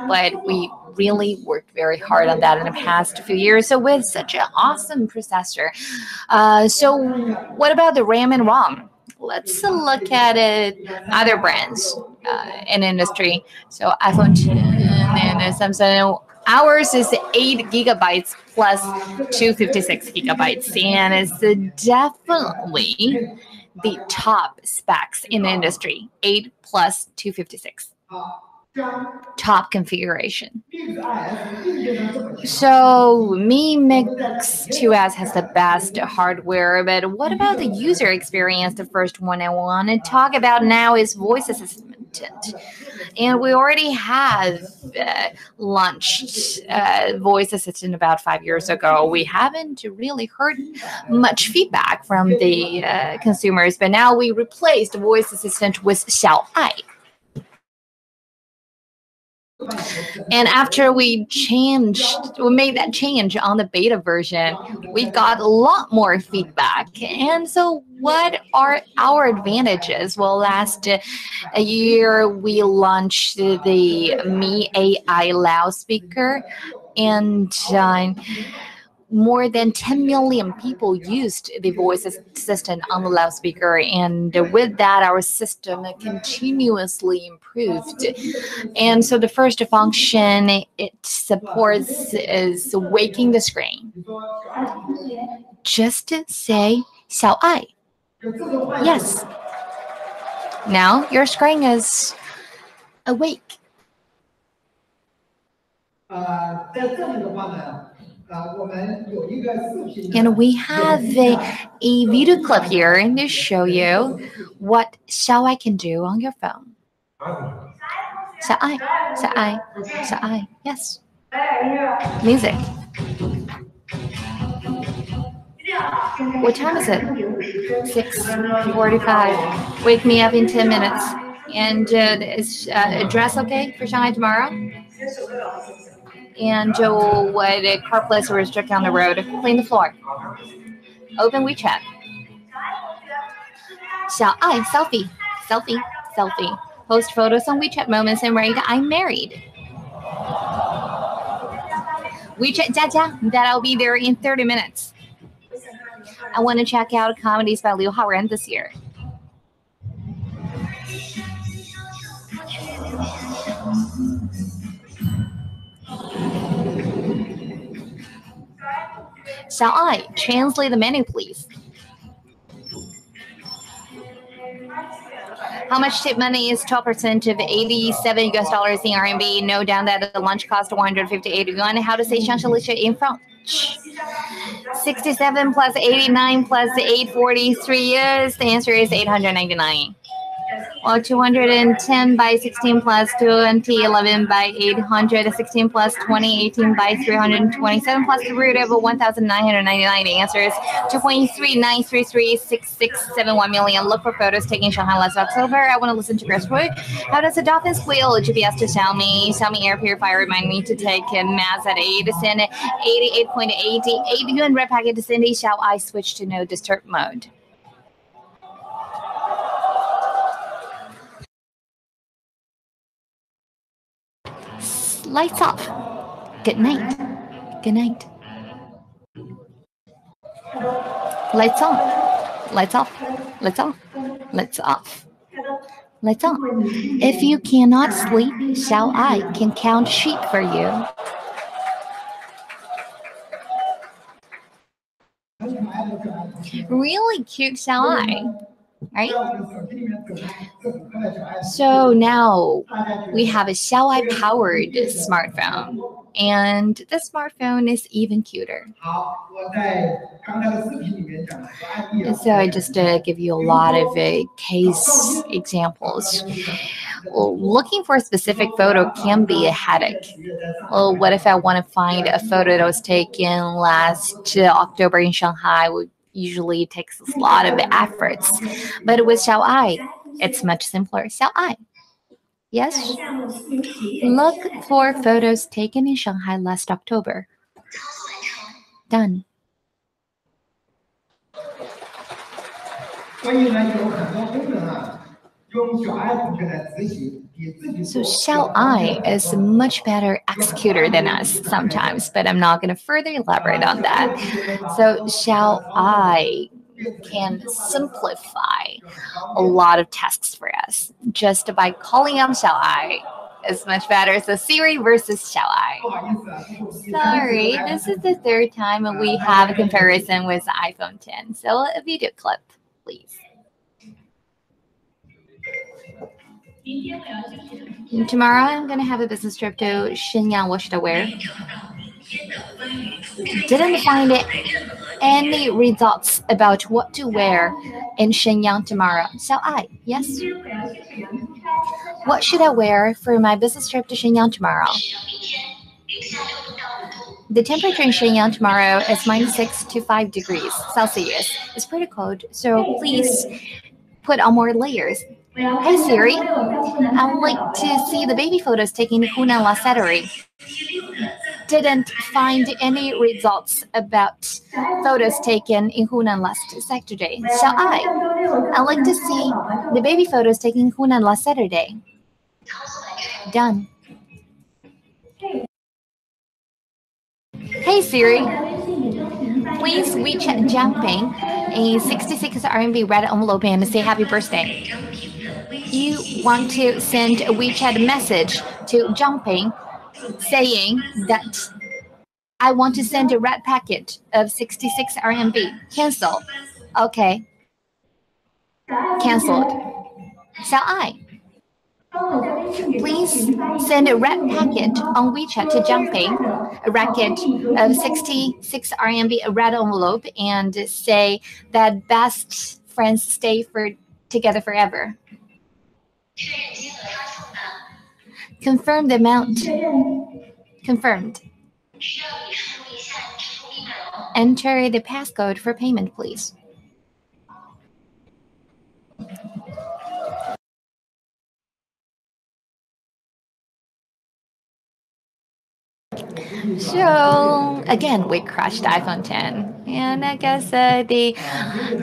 but we really worked very hard on that in the past few years. So with such an awesome processor, so what about the RAM and ROM? Let's look at other brands in industry. So iPhone 10 and Samsung. Ours is 8 gigabytes plus 256 gigabytes, and it's definitely the top specs in the industry. 8 plus 256. Top configuration. So Mi Mix 2S has the best hardware, but what about the user experience? The first one I want to talk about now is voice assistant. And we already have launched voice assistant about 5 years ago. We haven't really heard much feedback from the consumers, but now we replaced voice assistant with Xiaomi. And after we made that change on the beta version, we got a lot more feedback. And so, what are our advantages? Well, last a year we launched the Me AI loudspeaker, and more than 10 million people used the voice assistant on the loudspeaker, and with that our system continuously improved. And so the first function it supports is waking the screen. Just say 小爱. Yes. Now your screen is awake. And we have a video clip here to show you what Xiaomi can do on your phone. Xiaomi, Xiaomi, Xiaomi. Yes. Music. What time is it? 6:45. Wake me up in 10 minutes. And is address okay for Shanghai tomorrow? And what car place or restrict on the road? Clean the floor. Open WeChat. 小爱 selfie, selfie, selfie. Post photos on WeChat moments and write I'm married. WeChat 佳佳, that I'll be there in 30 minutes. I want to check out comedies by Liu Haoren this year. Shall I translate the menu, please? How much tip money is 12% of 87 US dollars in RMB? No doubt that the lunch cost 158 yuan. How to say Champs-Élysées in French? 67 plus 89 plus 843 is, the answer is 899. Well, 210 by 16 plus 2011 by 816 plus 2018 by 327 plus the root of 1,999. The answer is 2.39336671 million. Look for photos taken in Shanghai last October. I want to listen to Chris Wood. How does a dolphin squeal? GPS to Xiaomi. Xiaomi air purifier remind me to take mass at 8 to send 88.88 yuan red packet to Cindy. Shall I switch to no disturb mode? Lights off. Good night. Good night. Lights on. Lights off. Lights off. Lights off. Lights on. If you cannot sleep, Xiao I can count sheep for you. Really cute Xiao I. Right? So now we have a Xiaomi powered smartphone, and the smartphone is even cuter. And so I just give you a lot of case examples. Well, looking for a specific photo can be a headache. Well, what if I want to find a photo that was taken last October in Shanghai? Usually takes a lot of efforts, but with Xiao I, it's much simpler. Xiao I, yes. Look for photos taken in Shanghai last October. Done. So Xiao I is a much better executor than us sometimes, but I'm not going to further elaborate on that. So Xiao I can simplify a lot of tasks for us just by calling out Xiao I. Is much better. So Siri versus Xiao I. Sorry, this is the third time we have a comparison with iPhone 10. So a video clip, please. Tomorrow I'm going to have a business trip to Shenyang. What should I wear? Didn't find any results about what to wear in Shenyang tomorrow. Shall I? Yes. What should I wear for my business trip to Shenyang tomorrow? The temperature in Shenyang tomorrow is -6 to 5 degrees Celsius. It's pretty cold, so please put on more layers. Hey Siri, I'd like to see the baby photos taken in Hunan last Saturday. Didn't find any results about photos taken in Hunan last Saturday. Shall I'd like to see the baby photos taken in Hunan last Saturday. Done. Hey Siri, please WeChat Jumping a 66 RMB red envelope and say happy birthday. You want to send a WeChat message to Jumping saying that I want to send a red packet of 66 RMB. Cancel. Okay. Cancelled. Shall I? Please send a red packet on WeChat to Jumping, a racket of 66 RMB, a red envelope, and say that best friends stay together forever. Confirm the amount. Confirmed. Enter the passcode for payment, please. So again, we crashed iPhone 10, and I guess the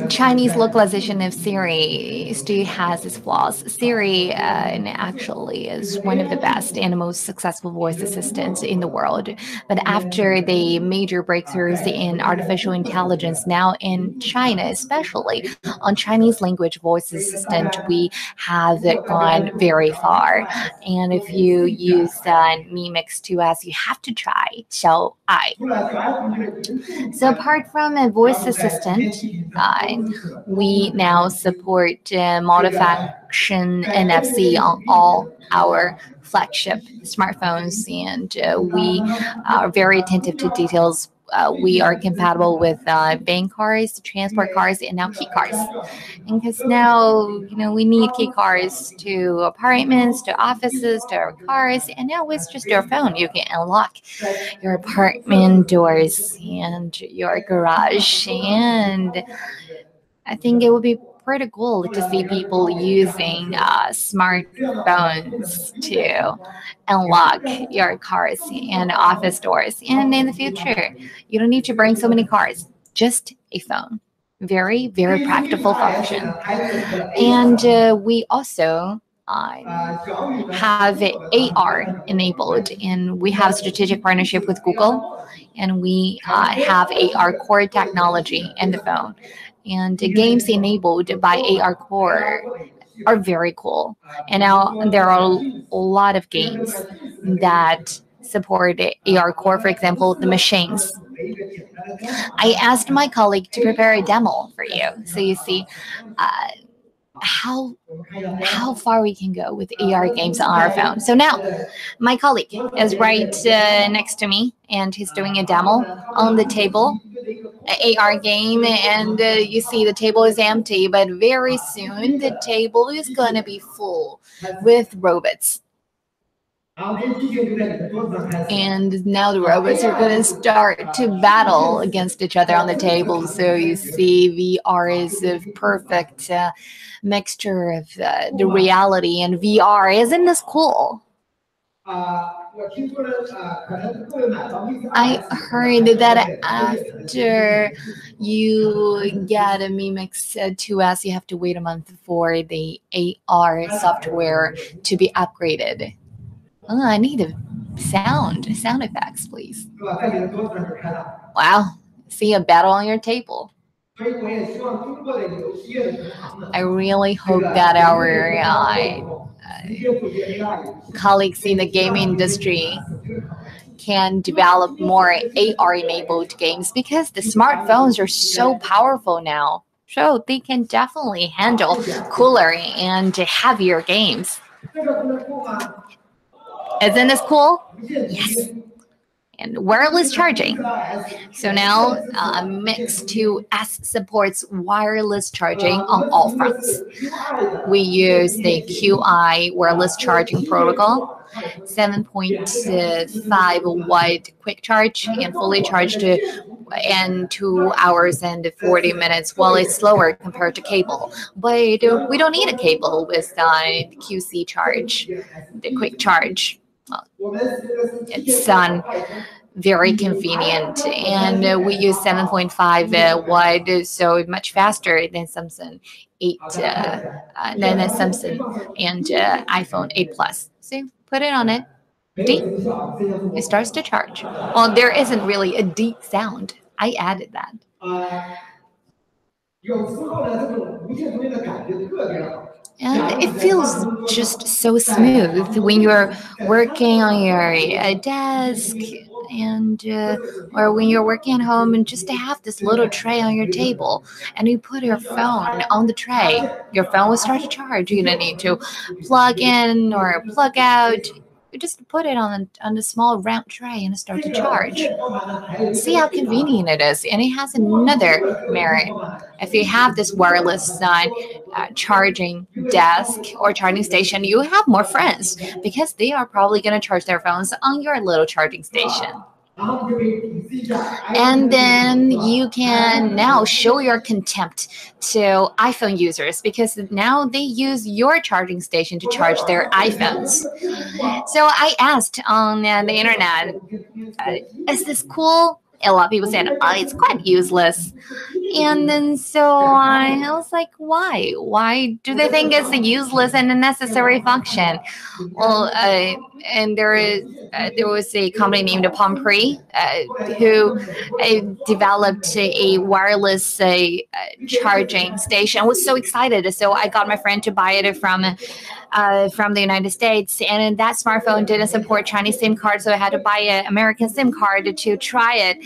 Chinese localization of Siri still has its flaws. Siri actually is one of the best and most successful voice assistants in the world. But after the major breakthroughs in artificial intelligence, now in China, especially on Chinese language voice assistant, we have gone very far. And if you use Mimix 2S, you have to try Xiao I. So apart from a voice assistant, we now support multifunction NFC on all our flagship smartphones, and we are very attentive to details. We are compatible with bank cards, transport cards, and now key cards. And because now, we need key cards to apartments, to offices, to our cars, and now with just your phone, you can unlock your apartment doors and your garage. And I think it would be pretty cool to see people using smartphones to unlock your cars and office doors. And in the future, you don't need to bring so many cars, just a phone. Very, very practical function. And we also have AR enabled, and we have strategic partnership with Google, and we have AR core technology in the phone. And the games enabled by AR core are very cool. And now there are a lot of games that support AR core, for example, the machines. I asked my colleague to prepare a demo for you, so you see how far we can go with AR games on our phone. So now my colleague is right next to me, and he's doing a demo on the table, an AR game, and you see the table is empty, but very soon the table is going to be full with robots. And now the robots are going to start to battle against each other on the table. So you see VR is a perfect mixture of the reality and VR. Isn't this cool? I heard that after you get a Mimix 2S, you have to wait a month for the AR software to be upgraded. Oh, I need a sound effects, please. Wow, see a battle on your table. I really hope that our colleagues in the gaming industry can develop more AR-enabled games, because the smartphones are so powerful now. So they can definitely handle cooler and heavier games. Isn't this cool? Yes. And wireless charging. So now Mix 2S supports wireless charging on all fronts. We use the QI wireless charging protocol, 7.5 watt quick charge and fully charged and 2 hours and 40 minutes. Well, it's slower compared to cable, but we don't need a cable with QC charge, the quick charge. It's very convenient, and we use 7.5 wide, so much faster than Samsung 8, than Samsung and iPhone 8 Plus. So put it on it, deep, it starts to charge. Well, there isn't really a deep sound. I added that. And it feels just so smooth when you're working on your desk and or when you're working at home, and just to have this little tray on your table and you put your phone on the tray, your phone will start to charge. You don't need to plug in or plug out. You just put it on the small round tray and it starts to charge. See how convenient it is. And it has another merit. If you have this wireless charging desk or charging station, you have more friends because they are probably going to charge their phones on your little charging station. And then you can now show your contempt to iPhone users because now they use your charging station to charge their iPhones. So I asked on the internet, is this cool? A lot of people said, oh, it's quite useless. And then so I was like, why? Why do they think it's a useless and unnecessary function? Well, and there was a company named Pomprey who developed a wireless charging station. I was so excited. So I got my friend to buy it from the United States, and that smartphone didn't support Chinese SIM card, so I had to buy an American SIM card to try it.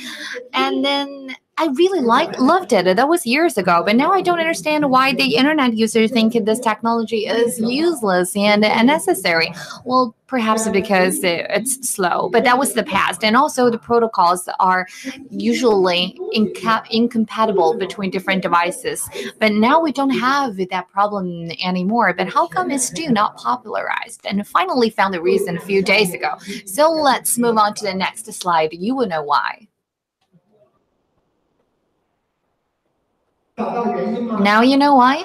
And then I really loved it. That was years ago, but now I don't understand why the internet users think this technology is useless and unnecessary. Well, perhaps because it's slow, but that was the past. And also the protocols are usually incompatible between different devices. But now we don't have that problem anymore. But how come it's still not popularized? And finally found the reason a few days ago. So let's move on to the next slide. You will know why. Now you know why?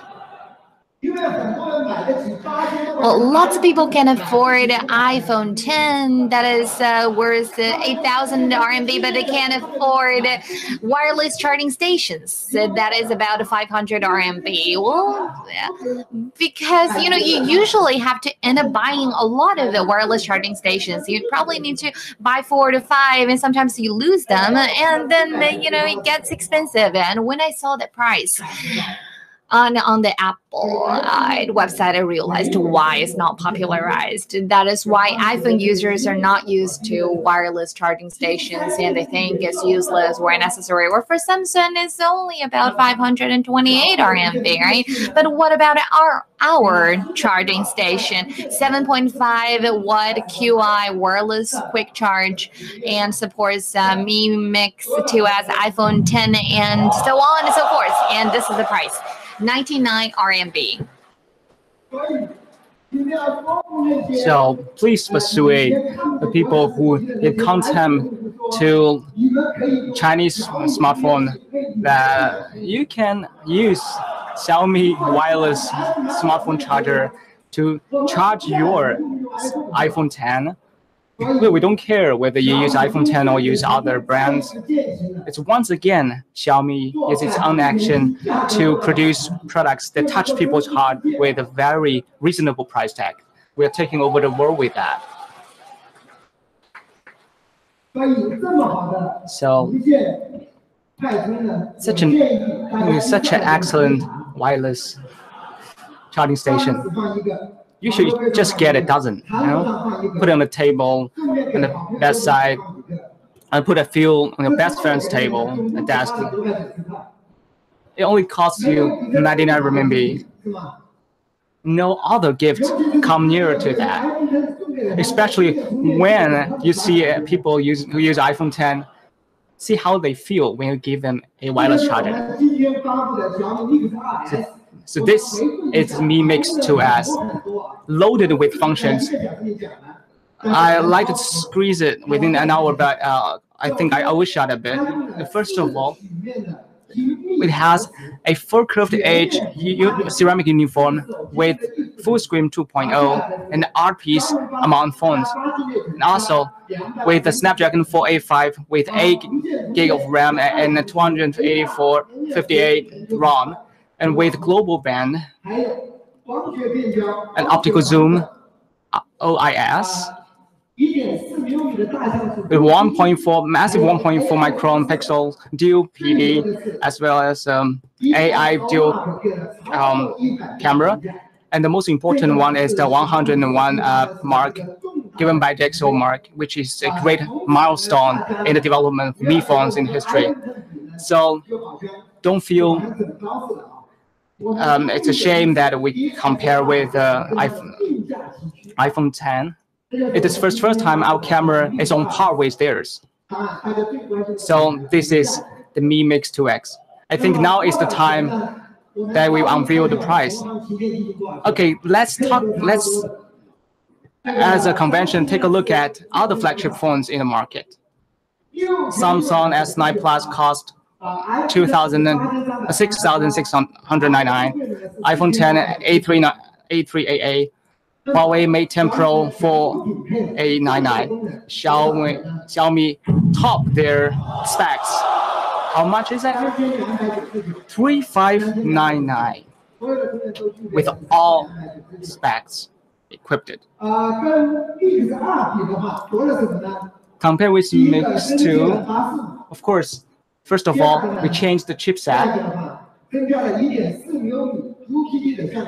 Well, lots of people can afford iPhone 10 that is worth 8,000 RMB, but they can't afford wireless charging stations that is about 500 RMB. Well, because you usually have to end up buying a lot of the wireless charging stations. You probably need to buy 4 to 5, and sometimes you lose them, and then it gets expensive. And when I saw the price on the Apple website, I realized why it's not popularized. That is why iPhone users are not used to wireless charging stations, and they think it's useless or unnecessary. Or for Samsung, it's only about 528 RMB, right? But what about our charging station? 7.5 watt QI wireless quick charge, and supports Mi Mix 2S, iPhone 10, and so on and so forth. And this is the price. 99 RMB. So please persuade the people who give contempt to Chinese smartphone that you can use Xiaomi wireless smartphone charger to charge your iPhone 10. We don't care whether you use iPhone 10 or use other brands. It's once again Xiaomi uses its own action to produce products that touch people's heart with a very reasonable price tag. We are taking over the world with that. So such an excellent wireless charging station. You should just get a dozen, put it on the table, on the bedside, and put a few on your best friend's table, a desk. It only costs you 99 RMB. No other gift come nearer to that, especially when you see people who use iPhone 10. See how they feel when you give them a wireless charger. So this is Mi Mix 2S, loaded with functions. I like to squeeze it within an hour, but I think I overshot a bit. First of all, it has a full curved edge ceramic uniform with full screen 2.0 and art piece amount phones. And also with the Snapdragon 485 with 8 gig of RAM and 284 58 ROM, and with global band and optical zoom OIS with 1.4 massive 1.4 micron pixel dual PD, as well as AI dual camera, and the most important one is the 101 mark given by DxOMark, which is a great milestone in the development of Mi phones in history. So don't feel it's a shame that we compare with iPhone 10. It is first time our camera is on par with theirs. So this is the Mi Mix 2X. I think now is the time that we unveil the price. Okay, let's as a convention take a look at other flagship phones in the market. Samsung S9 Plus cost 6,699. iPhone 10 A3AA. Huawei Mate 10 Pro 4899. Xiaomi top their specs. How much is that? 3599 with all specs equipped. Compared with Mix 2, of course, first of all, we changed the chipset.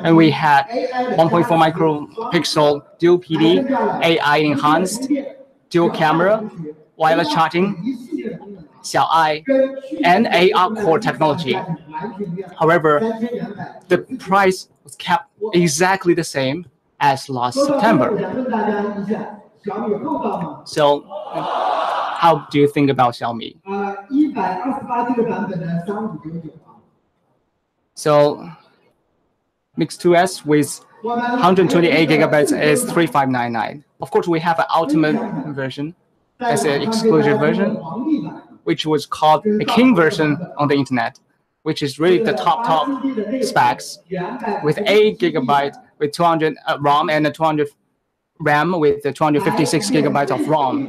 And we had 1.4 micropixel dual PD, AI enhanced, dual camera, wireless charging, Xiaomi, and AR core technology. However, the price was kept exactly the same as last September. So, how do you think about Xiaomi? So, Mix 2S with 128 gigabytes is 3599. Of course, we have an ultimate version as an exclusive version, which was called a king version on the internet, which is really the top specs with 8 gigabytes with 200 ROM and 200 RAM with the 256 gigabytes of ROM,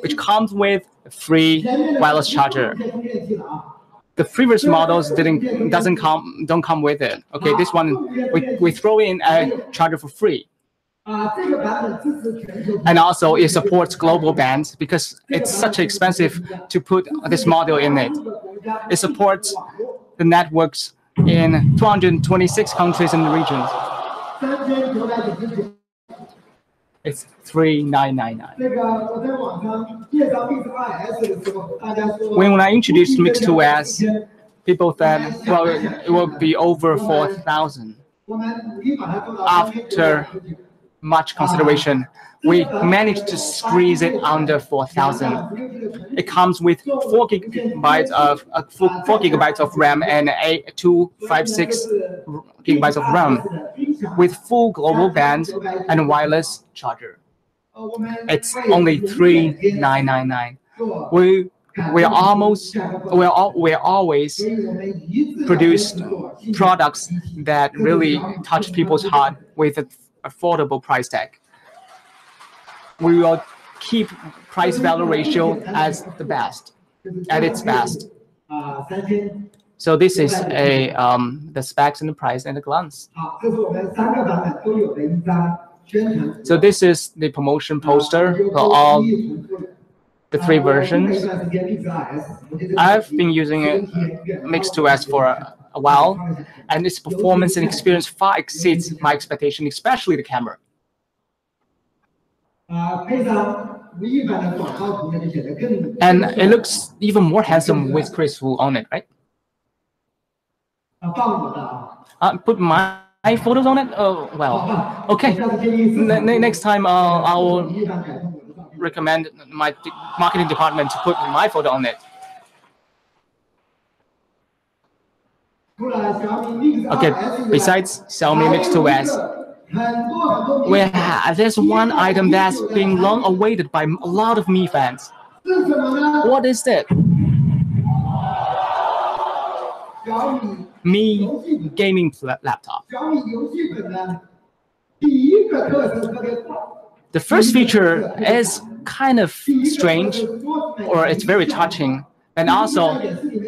which comes with a free wireless charger. The previous models don't come with it. Okay, this one we throw in a charger for free. And also it supports global bands because it's such expensive to put this model in it. It supports the networks in 226 countries and regions. It's 3999. When I introduced Mix 2S, people said, well, it will be over 4,000. After much consideration, we managed to squeeze it under 4,000. It comes with 4 gigabytes of RAM and 256 gigabytes of RAM, with full global band and wireless charger. It's only 3999. We always produced products that really touch people's heart with an affordable price tag. We will keep price value ratio as the best, at its best. So this is the specs and the price at a glance. So this is the promotion poster for all the 3 versions. I've been using it Mix 2S for a while, and its performance and experience far exceeds my expectation, especially the camera. And it looks even more handsome with Chris Wu on it, right? Put my photos on it? Oh, well, okay. Next time I will recommend my marketing department to put my photo on it. Okay, besides Xiaomi Mix 2S, there's one item that's being long awaited by a lot of Mi fans. What is it? Mi gaming laptop. The first feature is kind of strange, or it's very touching, and also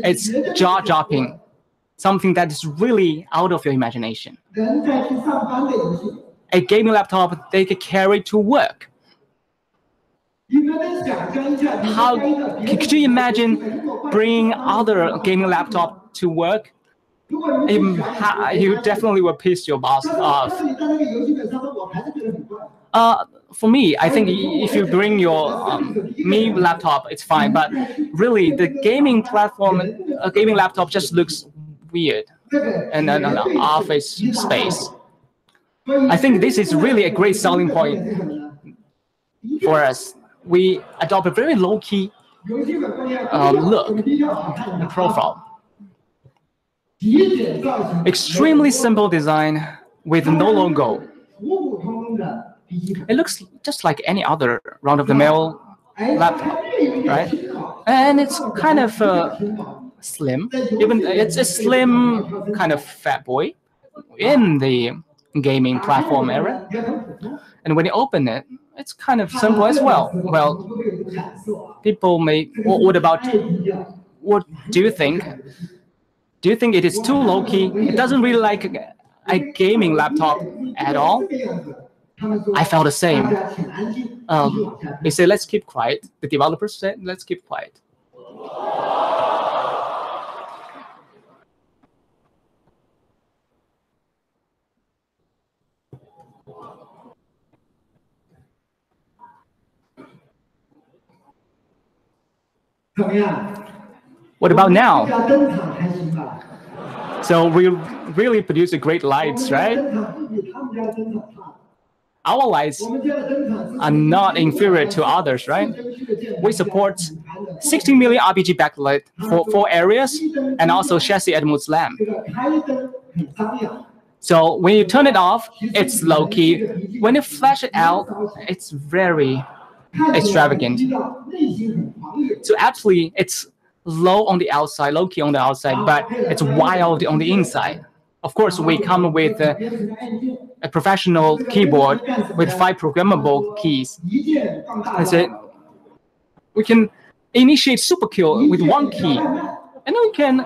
it's jaw-dropping, something that is really out of your imagination. A gaming laptop they could carry to work. How could you imagine bringing other gaming laptop to work? You definitely will piss your boss off. For me, I think if you bring your Mi laptop, it's fine. But really, the gaming platform, a gaming laptop just looks weird in an office space. I think this is really a great selling point for us. We adopt a very low-key look and profile. Extremely simple design with no logo. It looks just like any other run-of-the-mill laptop, right? And it's kind of slim. Even it's a slim kind of fat boy in the gaming platform area. And when you open it, it's kind of simple as well. Well, people may. What do you think? Do you think it is too low-key? It doesn't really like a gaming laptop at all. I felt the same. They said, let's keep quiet. The developers said, let's keep quiet. What about now? So we really produce great lights, right? Our lights are not inferior to others, right? We support 16 million RGB backlight for 4 areas and also chassis Atmos lamp. So when you turn it off, it's low-key. When you flash it out, it's very extravagant. So actually, it's low on the outside, low-key on the outside, but it's wild on the inside. Of course, we come with a professional keyboard with 5 programmable keys. I said we can initiate super kill with 1 key, and then we can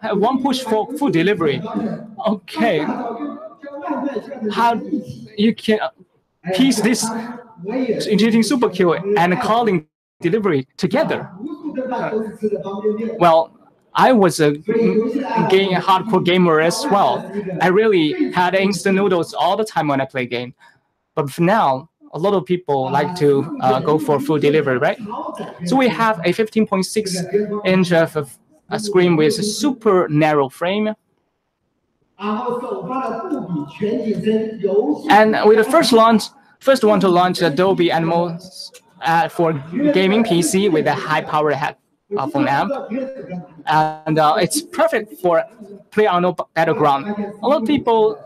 have 1 push for full delivery. Okay, how you can piece this initiating super kill and calling delivery together? Well, I was a hardcore gamer as well. I really had instant noodles all the time when I play game. But for now, a lot of people like to go for full delivery, right? So we have a 15.6-inch of a screen with a super narrow frame. And with the first one to launch Adobe Atmos for gaming PC with a high-powered phone amp. And it's perfect for PlayerUnknown's Battleground. A lot of people,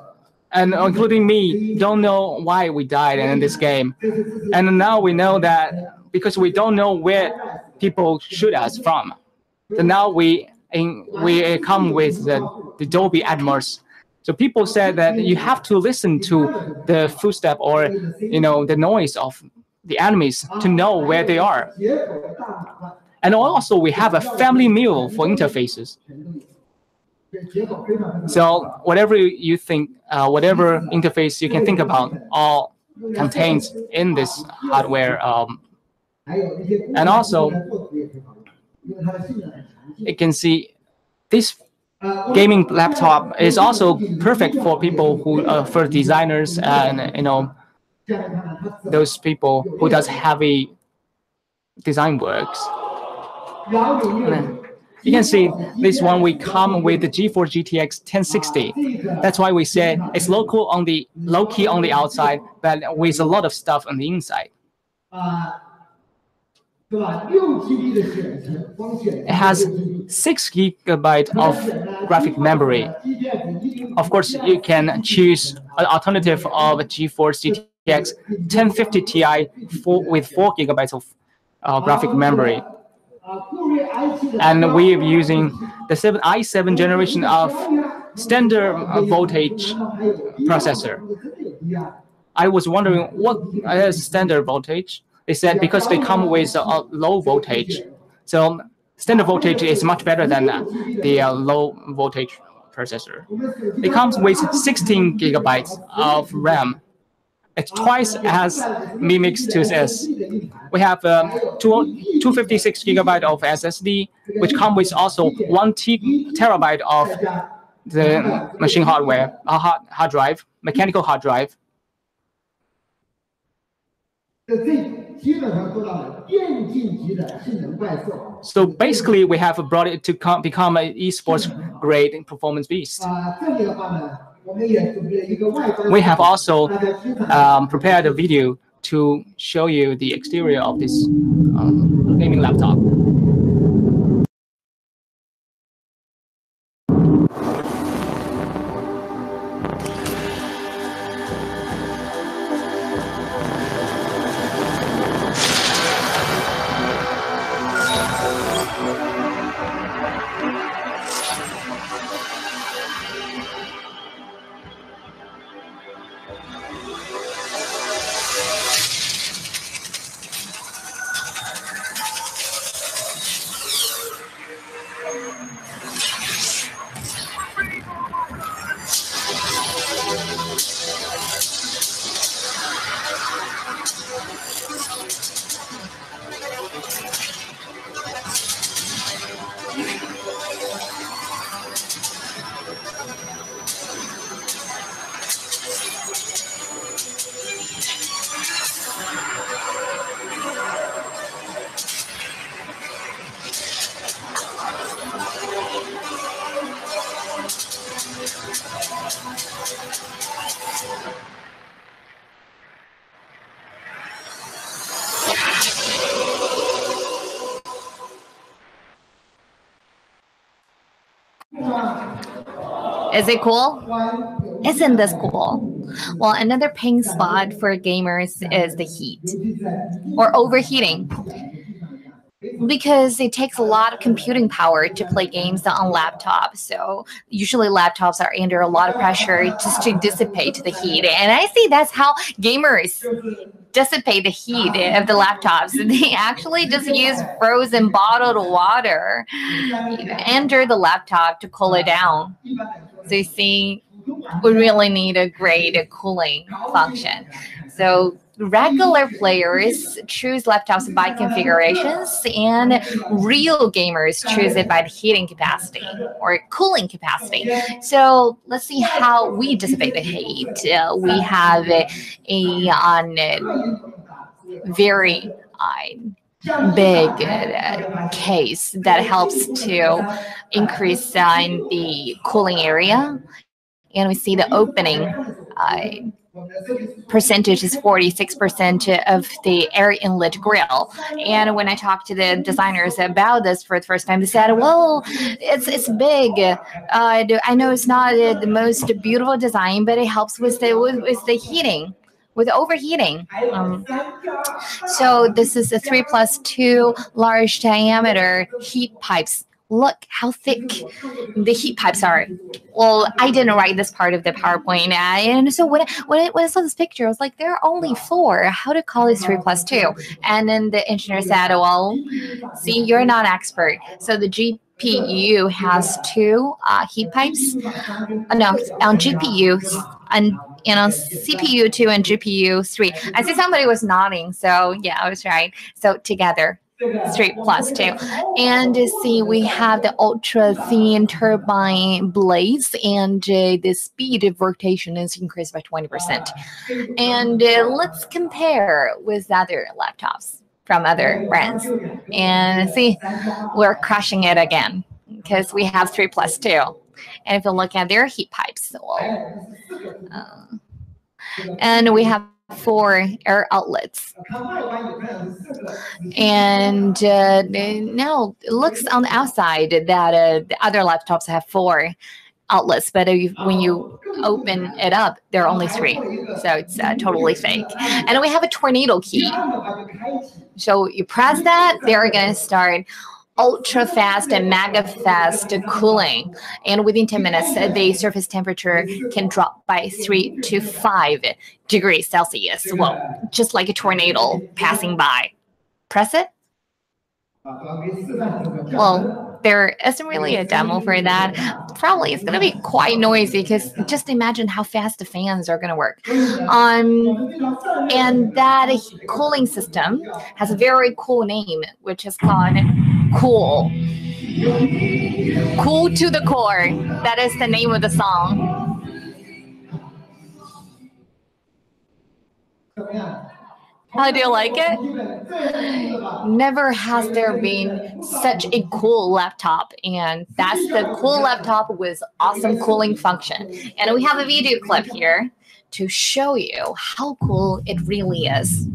and including me, don't know why we died in this game. And now we know that because we don't know where people shoot us from. So now we come with the Dolby Atmos. So people said that you have to listen to the footstep or the noise of the enemies to know where they are. And also, we have a family meal for interfaces. So whatever you think, whatever interface you can think about, all contains in this hardware. And also, you can see this gaming laptop is also perfect for people who, for designers and those people who does heavy design works. You can see this one we come with the GeForce GTX 1060. That's why we say it's low-key on the outside, but with a lot of stuff on the inside. It has 6 GB of graphic memory. Of course, you can choose an alternative of GeForce GTX 1050 Ti with 4 gigabytes of graphic memory. And we're using the i7 generation of standard voltage processor. I was wondering what is standard voltage. They said because they come with a low voltage, so standard voltage is much better than the low voltage processor. It comes with 16 gigabytes of RAM. It's twice as mimics 2S. We have 256 gigabyte of SSD, which come with also 1 terabyte of the machine hardware, a hard drive, mechanical hard drive. So basically, we have brought it to become an esports grade performance beast. We have also prepared a video to show you the exterior of this gaming laptop. Is it cool? Isn't this cool? Well, another pain spot for gamers is the heat or overheating, because it takes a lot of computing power to play games on laptops. So usually laptops are under a lot of pressure just to dissipate the heat. And I see that's how gamers dissipate the heat of the laptops. They actually just use frozen bottled water under the laptop to cool it down. So you see, we really need a great cooling function. So regular players choose laptops by configurations, and real gamers choose it by the heating capacity or cooling capacity. So let's see how we dissipate the heat. We have a very big case that helps to increase in the cooling area. And we see the opening percentage is 46% of the air inlet grill. And when I talked to the designers about this for the first time, they said, well, it's big. I know it's not the most beautiful design, but it helps with the heating, with overheating. So this is a 3+2 large diameter heat pipes. Look how thick the heat pipes are. Well, I didn't write this part of the PowerPoint. And so when I saw this picture, I was like, there are only 4. How to call this 3+2? And then the engineer said, well, see, you're not an expert. So the GPU has 2 heat pipes. No, on GPU and CPU 2 and GPU 3. I see somebody was nodding, so yeah, I was right. So together, 3+2. And see, we have the ultra thin turbine blades, and the speed of rotation is increased by 20%. And let's compare with other laptops from other brands. And see, we're crushing it again because we have 3+2. And if you look at their heat pipes, well, and we have 4 air outlets. And now it looks on the outside that the other laptops have 4 outlets, but when you open it up, there are only 3. So it's totally fake. And we have a tornado key. So you press that, they're going to start ultra fast and mega fast cooling. And within 10 minutes, the surface temperature can drop by 3 to 5 degrees Celsius. Well, just like a tornado passing by. Press it. Well, there isn't really a demo for that. Probably it's going to be quite noisy because just imagine how fast the fans are going to work. And that cooling system has a very cool name, which is called Cool. Cool to the core. That is the name of the song. How do you like it? Never has there been such a cool laptop, and that's the cool laptop with awesome cooling function. And we have a video clip here to show you how cool it really is.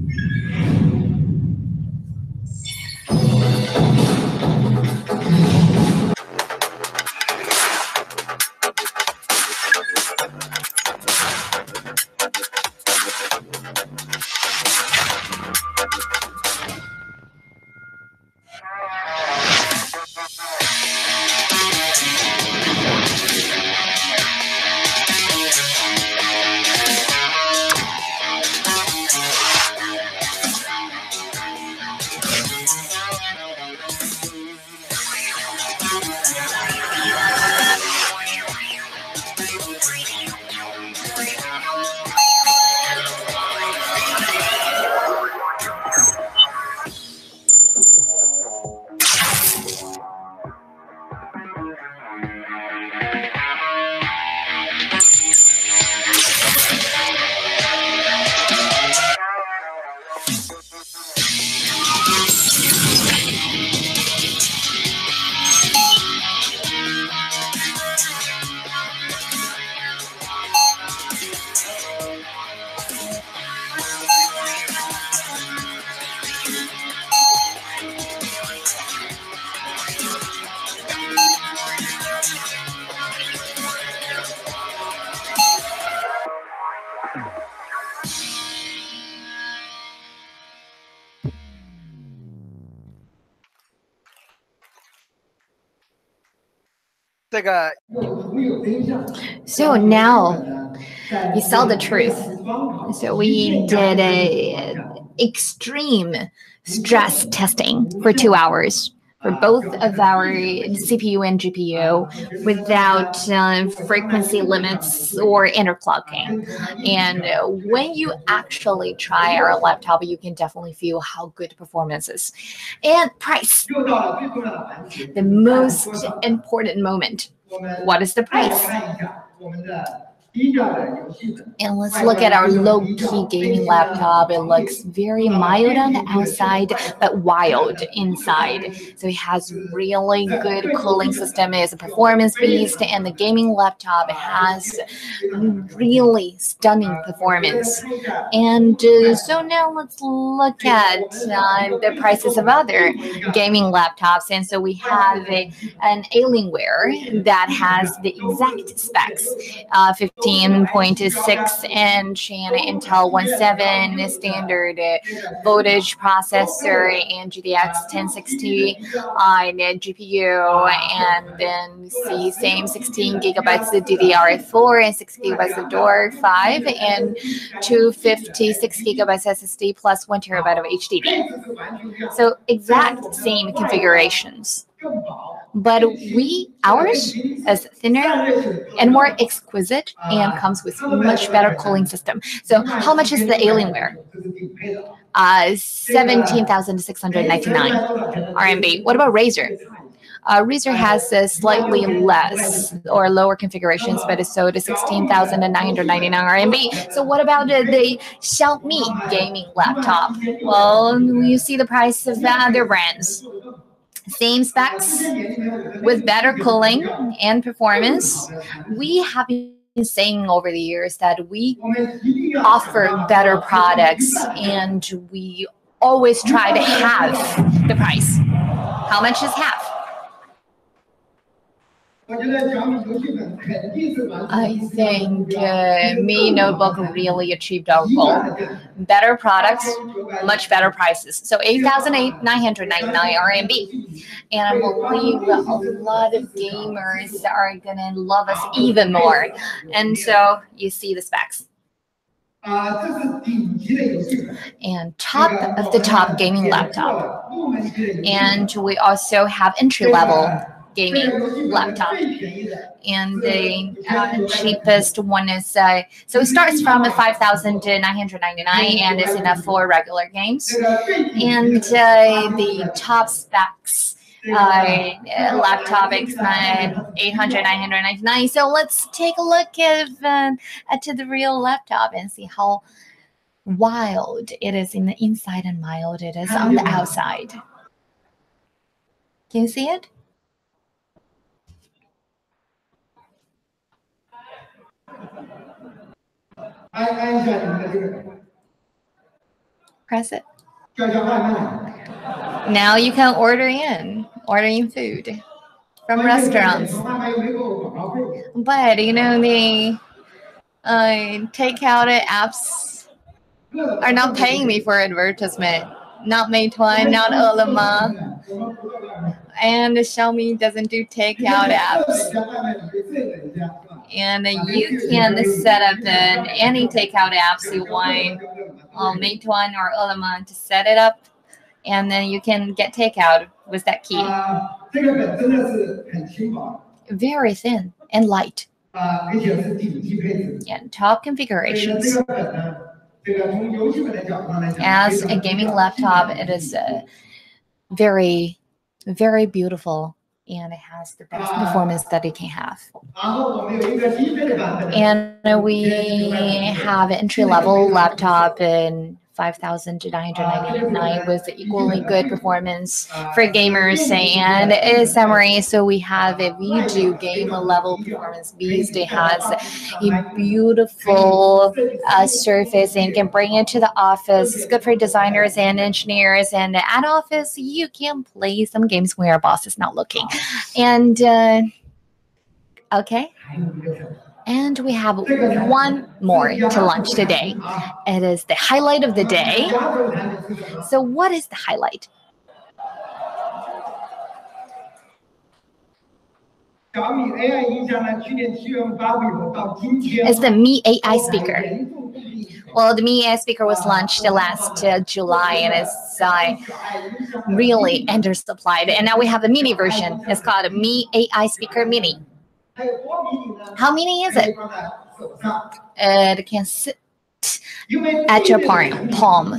So now you saw the truth. So we did a extreme stress testing for 2 hours for both of our CPU and GPU without frequency limits or interclocking. And when you actually try our laptop, you can definitely feel how good performance is. And price, the most important moment. What is the price? And let's look at our low-key gaming laptop. It looks very mild on the outside, but wild inside. So it has really good cooling system. It's a performance beast, and the gaming laptop has really stunning performance. And so now let's look at the prices of other gaming laptops. And so we have an Alienware that has the exact specs, 15.6 inch and Intel 1.7 standard voltage processor and GTX 1060 on GPU, and then we see same 16 gigabytes of DDR4 and 6 gigabytes of DDR5 and 256 gigabytes SSD plus 1 terabyte of HDD. So exact same configurations. But ours is thinner and more exquisite and comes with much better cooling system. So how much is the Alienware? 17,699 RMB. What about Razer? Razer has slightly less or lower configurations, but it's sold at 16,999 RMB. So what about the Xiaomi gaming laptop? Well, you see the price of other brands. Same specs with better cooling and performance. We have been saying over the years that we offer better products, and we always try to halve the price. How much is half? I think Mi Notebook really achieved our goal. Better products, much better prices. So 8,999 RMB. And I believe a lot of gamers are going to love us even more. And so you see the specs. And top of the top gaming laptop. And we also have entry-level gaming laptop. And the cheapest one is, so it starts from 5,999 and it's enough for regular games. And the top specs laptop X9 800 999. So let's take a look at the real laptop and see how wild it is in the inside and mild it is on the outside. Can you see it? Press it. Now you can order in food from restaurants. But you know, the takeout apps are not paying me for advertisement. Not Meituan, not Ele.me, and Xiaomi doesn't do takeout apps. And you can set up any takeout apps you want on Meituan or Ele.me to set it up, and then you can get takeout with that key. Very thin and light. And top configurations. As a gaming laptop, it is very, very beautiful, and it has the best performance that it can have. And we have an entry-level laptop in 5,999 with equally good performance for gamers and a summary. So we have a video game level performance beast. It has a beautiful surface and can bring it to the office. It's good for designers and engineers. And at office, you can play some games when your boss is not looking. And okay. And we have one more to launch today. It is the highlight of the day. So what is the highlight? It's the Mi AI speaker. Well, the Mi AI speaker was launched last July, and it's really undersupplied. And now we have a mini version. It's called a Mi AI speaker mini. How mini is it? It can sit at your palm.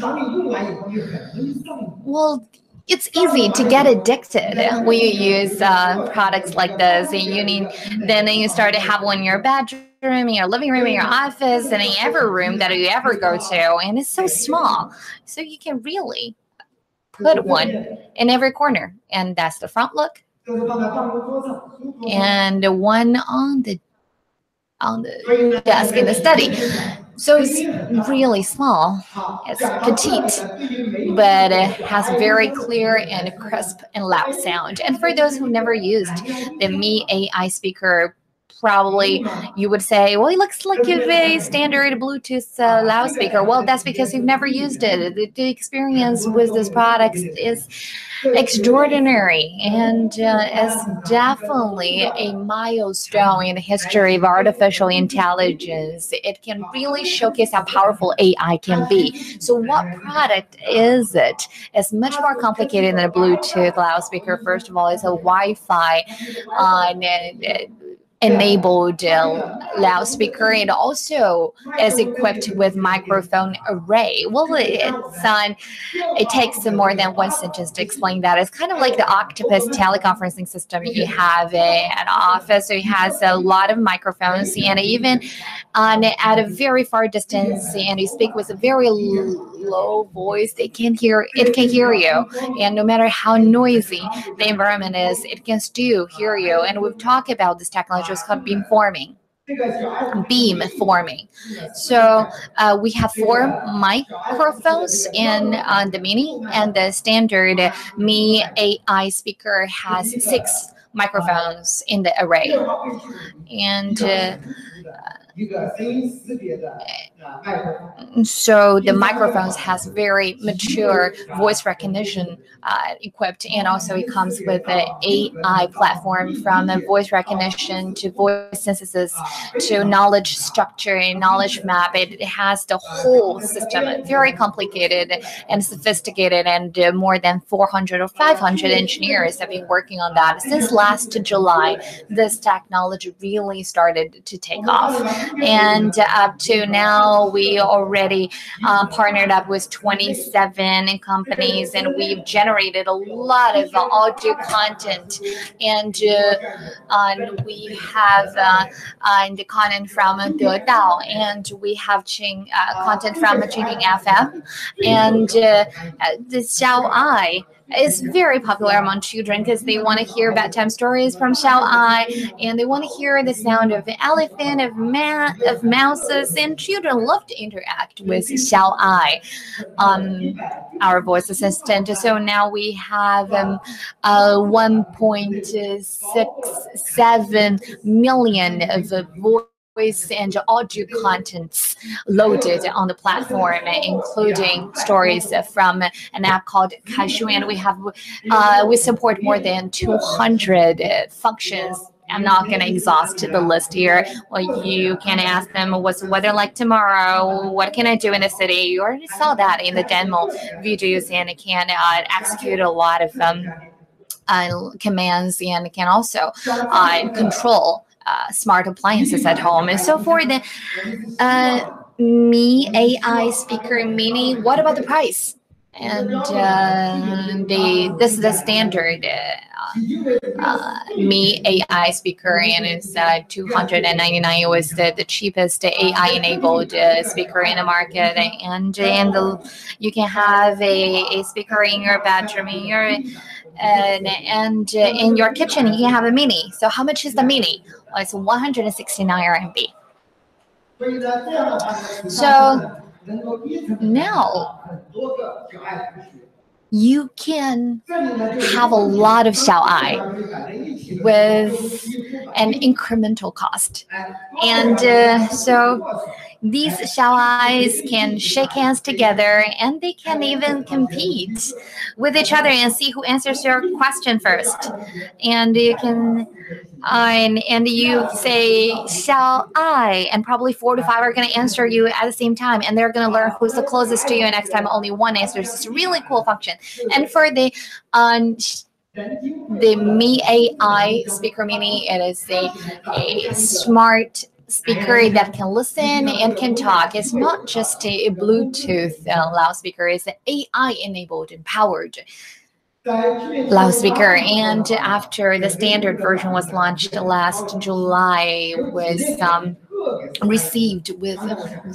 Well, it's easy to get addicted when you use products like this. Then you start to have one in your bedroom, in your living room, in your office, and in every room that you ever go to. And it's so small, so you can really put one in every corner. And that's the front look. And one on the desk in the study. So it's really small. It's petite, but it has very clear and crisp and loud sound. And for those who never used the Mi AI speaker, probably you would say, well, it looks like a standard Bluetooth loudspeaker. Well, that's because you've never used it. The experience with this product is extraordinary, and is definitely a milestone in the history of artificial intelligence. It can really showcase how powerful AI can be. So what product is it? It's much more complicated than a Bluetooth loudspeaker. First of all, it's a Wi-Fi enabled loudspeaker. It also is equipped with microphone array. Well, it takes more than one sentence to explain that. It's kind of like the Octopus teleconferencing system you have at office. So it has a lot of microphones, and even at a very far distance, and you speak with a very low voice, it can hear you. And no matter how noisy the environment is, it can still hear you. And we've talked about this technology. It's called beamforming. beam forming. So we have 4 microphones in the mini, and the standard Mi AI speaker has 6 microphones in the array. And so the microphones has very mature voice recognition equipped, and also it comes with an AI platform from the voice recognition to voice synthesis to knowledge structure and knowledge map. It has the whole system, very complicated and sophisticated, and more than 400 or 500 engineers have been working on that since last July. This technology really started to take off, and up to now we already partnered up with 27 companies, and we've generated a lot of audio content, and we have the content from Dedao, and we have content from Jingting FM, and the Xiao Ai is very popular among children because they want to hear bedtime stories from Xiao Ai, and they want to hear the sound of the elephant, of mouses, and children love to interact with Xiao Ai, our voice assistant. So now we have 1.67 million of voice and audio contents loaded on the platform, including stories from an app called Kaishu, and we support more than 200 functions. I'm not going to exhaust the list here. Well, you can ask them, what's the weather like tomorrow? What can I do in the city? You already saw that in the demo videos, and it can execute a lot of commands, and can also control smart appliances at home. And so for the Mi AI speaker mini, what about the price? And this is the standard Mi AI speaker, and it's $299. It was the cheapest AI enabled speaker in the market, and you can have a speaker in your bedroom, and in your kitchen you can have a mini. So how much is the mini? Well, it's 169 RMB. So now you can have a lot of Xiao Ai with an incremental cost, and so these Xiao Ais can shake hands together, and they can even compete with each other and see who answers your question first. And you can and you say Xiao Ai, and probably 4 to 5 are going to answer you at the same time, and they're going to learn who's the closest to you. And next time only one answers. It's a really cool function. And for the Mi AI speaker mini, it is a smart speaker that can listen and can talk. It's not just a Bluetooth loudspeaker. It's an AI enabled and powered loudspeaker. And after the standard version was launched last July, was received with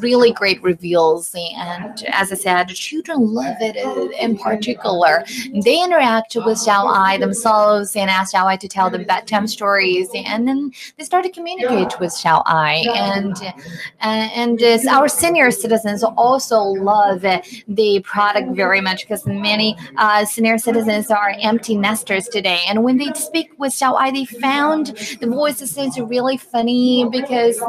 really great reviews, and as I said, children love it in particular. They interact with Xiao Ai themselves and ask Xiao Ai to tell them bedtime stories, and then they start to communicate with Xiao Ai. And our senior citizens also love the product very much, because many senior citizens are empty nesters today, and when they speak with Xiao Ai, they found the voice assistant really funny, because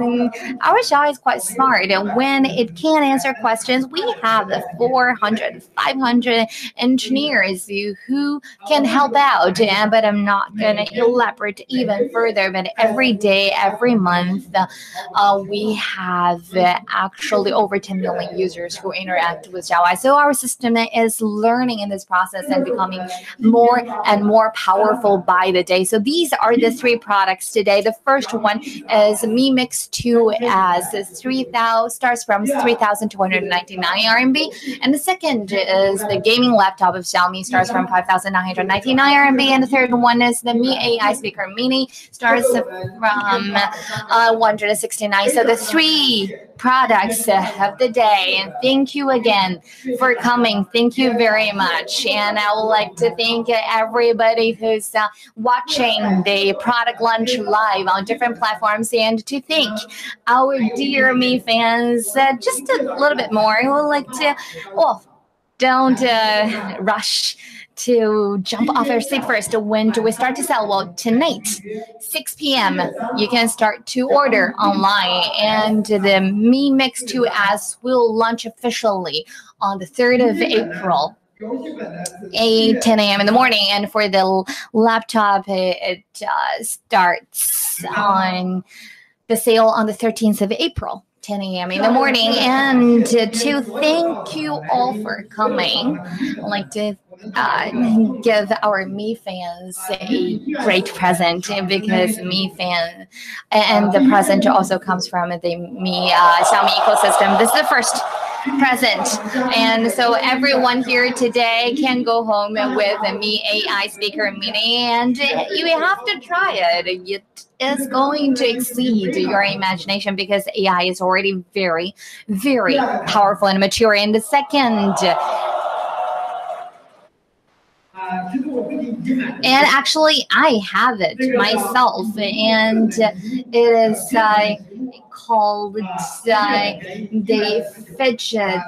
our Xiao is quite smart, and when it can answer questions, we have the 400, 500 engineers who can help out. But I'm not going to elaborate even further. But every day, every month, we have actually over 10 million users who interact with Xiao. So our system is learning in this process and becoming more and more powerful by the day. So these are the 3 products today. The first one is Mi Mix 2 as 3,000, starts from 3,299 RMB, and the second is the gaming laptop of Xiaomi, starts from 5,999 RMB, and the third one is the Mi AI speaker mini, starts from 169. So the 3 products of the day. And thank you again for coming. Thank you very much. And I would like to thank everybody who's watching the product launch live on different platforms, and to thank our dear Me fans just a little bit more. I would like to, well, don't rush to jump off our seat first. When do we start to sell? Well, tonight, 6 p.m., you can start to order online. And the Mi Mix 2S will launch officially on the 3rd of April. 10 a.m. in the morning. And for the laptop, it starts on the sale on the 13th of April. 10 a.m. in the morning. And to thank you all for coming, I'd like to give our Mi fans a great present, because Mi fan, and the present also comes from the Mi Xiaomi ecosystem. This is the first present, and so everyone here today can go home with a Mi AI speaker mini, and you have to try it. It is going to exceed your imagination, because AI is already very, very powerful and mature. And the second, and actually I have it myself, and it is called the fidget.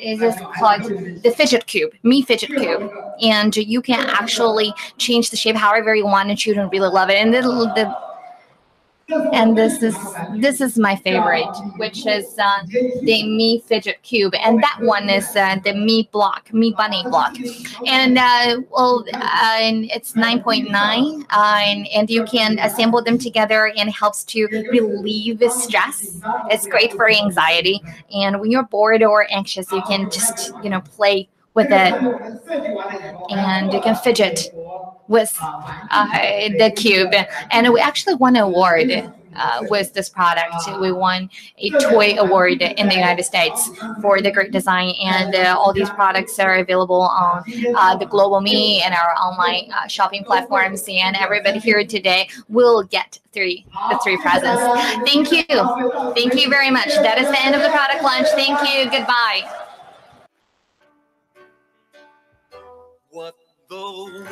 It is called the fidget cube, Mi Fidget Cube, and you can actually change the shape however you want, and children really love it. And this is my favorite, which is the Mi Fidget Cube, and that one is the Mi Bunny block, and and it's 9.9, and you can assemble them together, and it helps to relieve stress. It's great for anxiety, and when you're bored or anxious, you can just play with it, and you can fidget with the cube. And we actually won an award with this product. We won a toy award in the United States for the great design, and all these products are available on the Global Me and our online shopping platforms, and everybody here today will get the three presents. Thank you very much. That is the end of the product launch. Thank you. Goodbye. What the world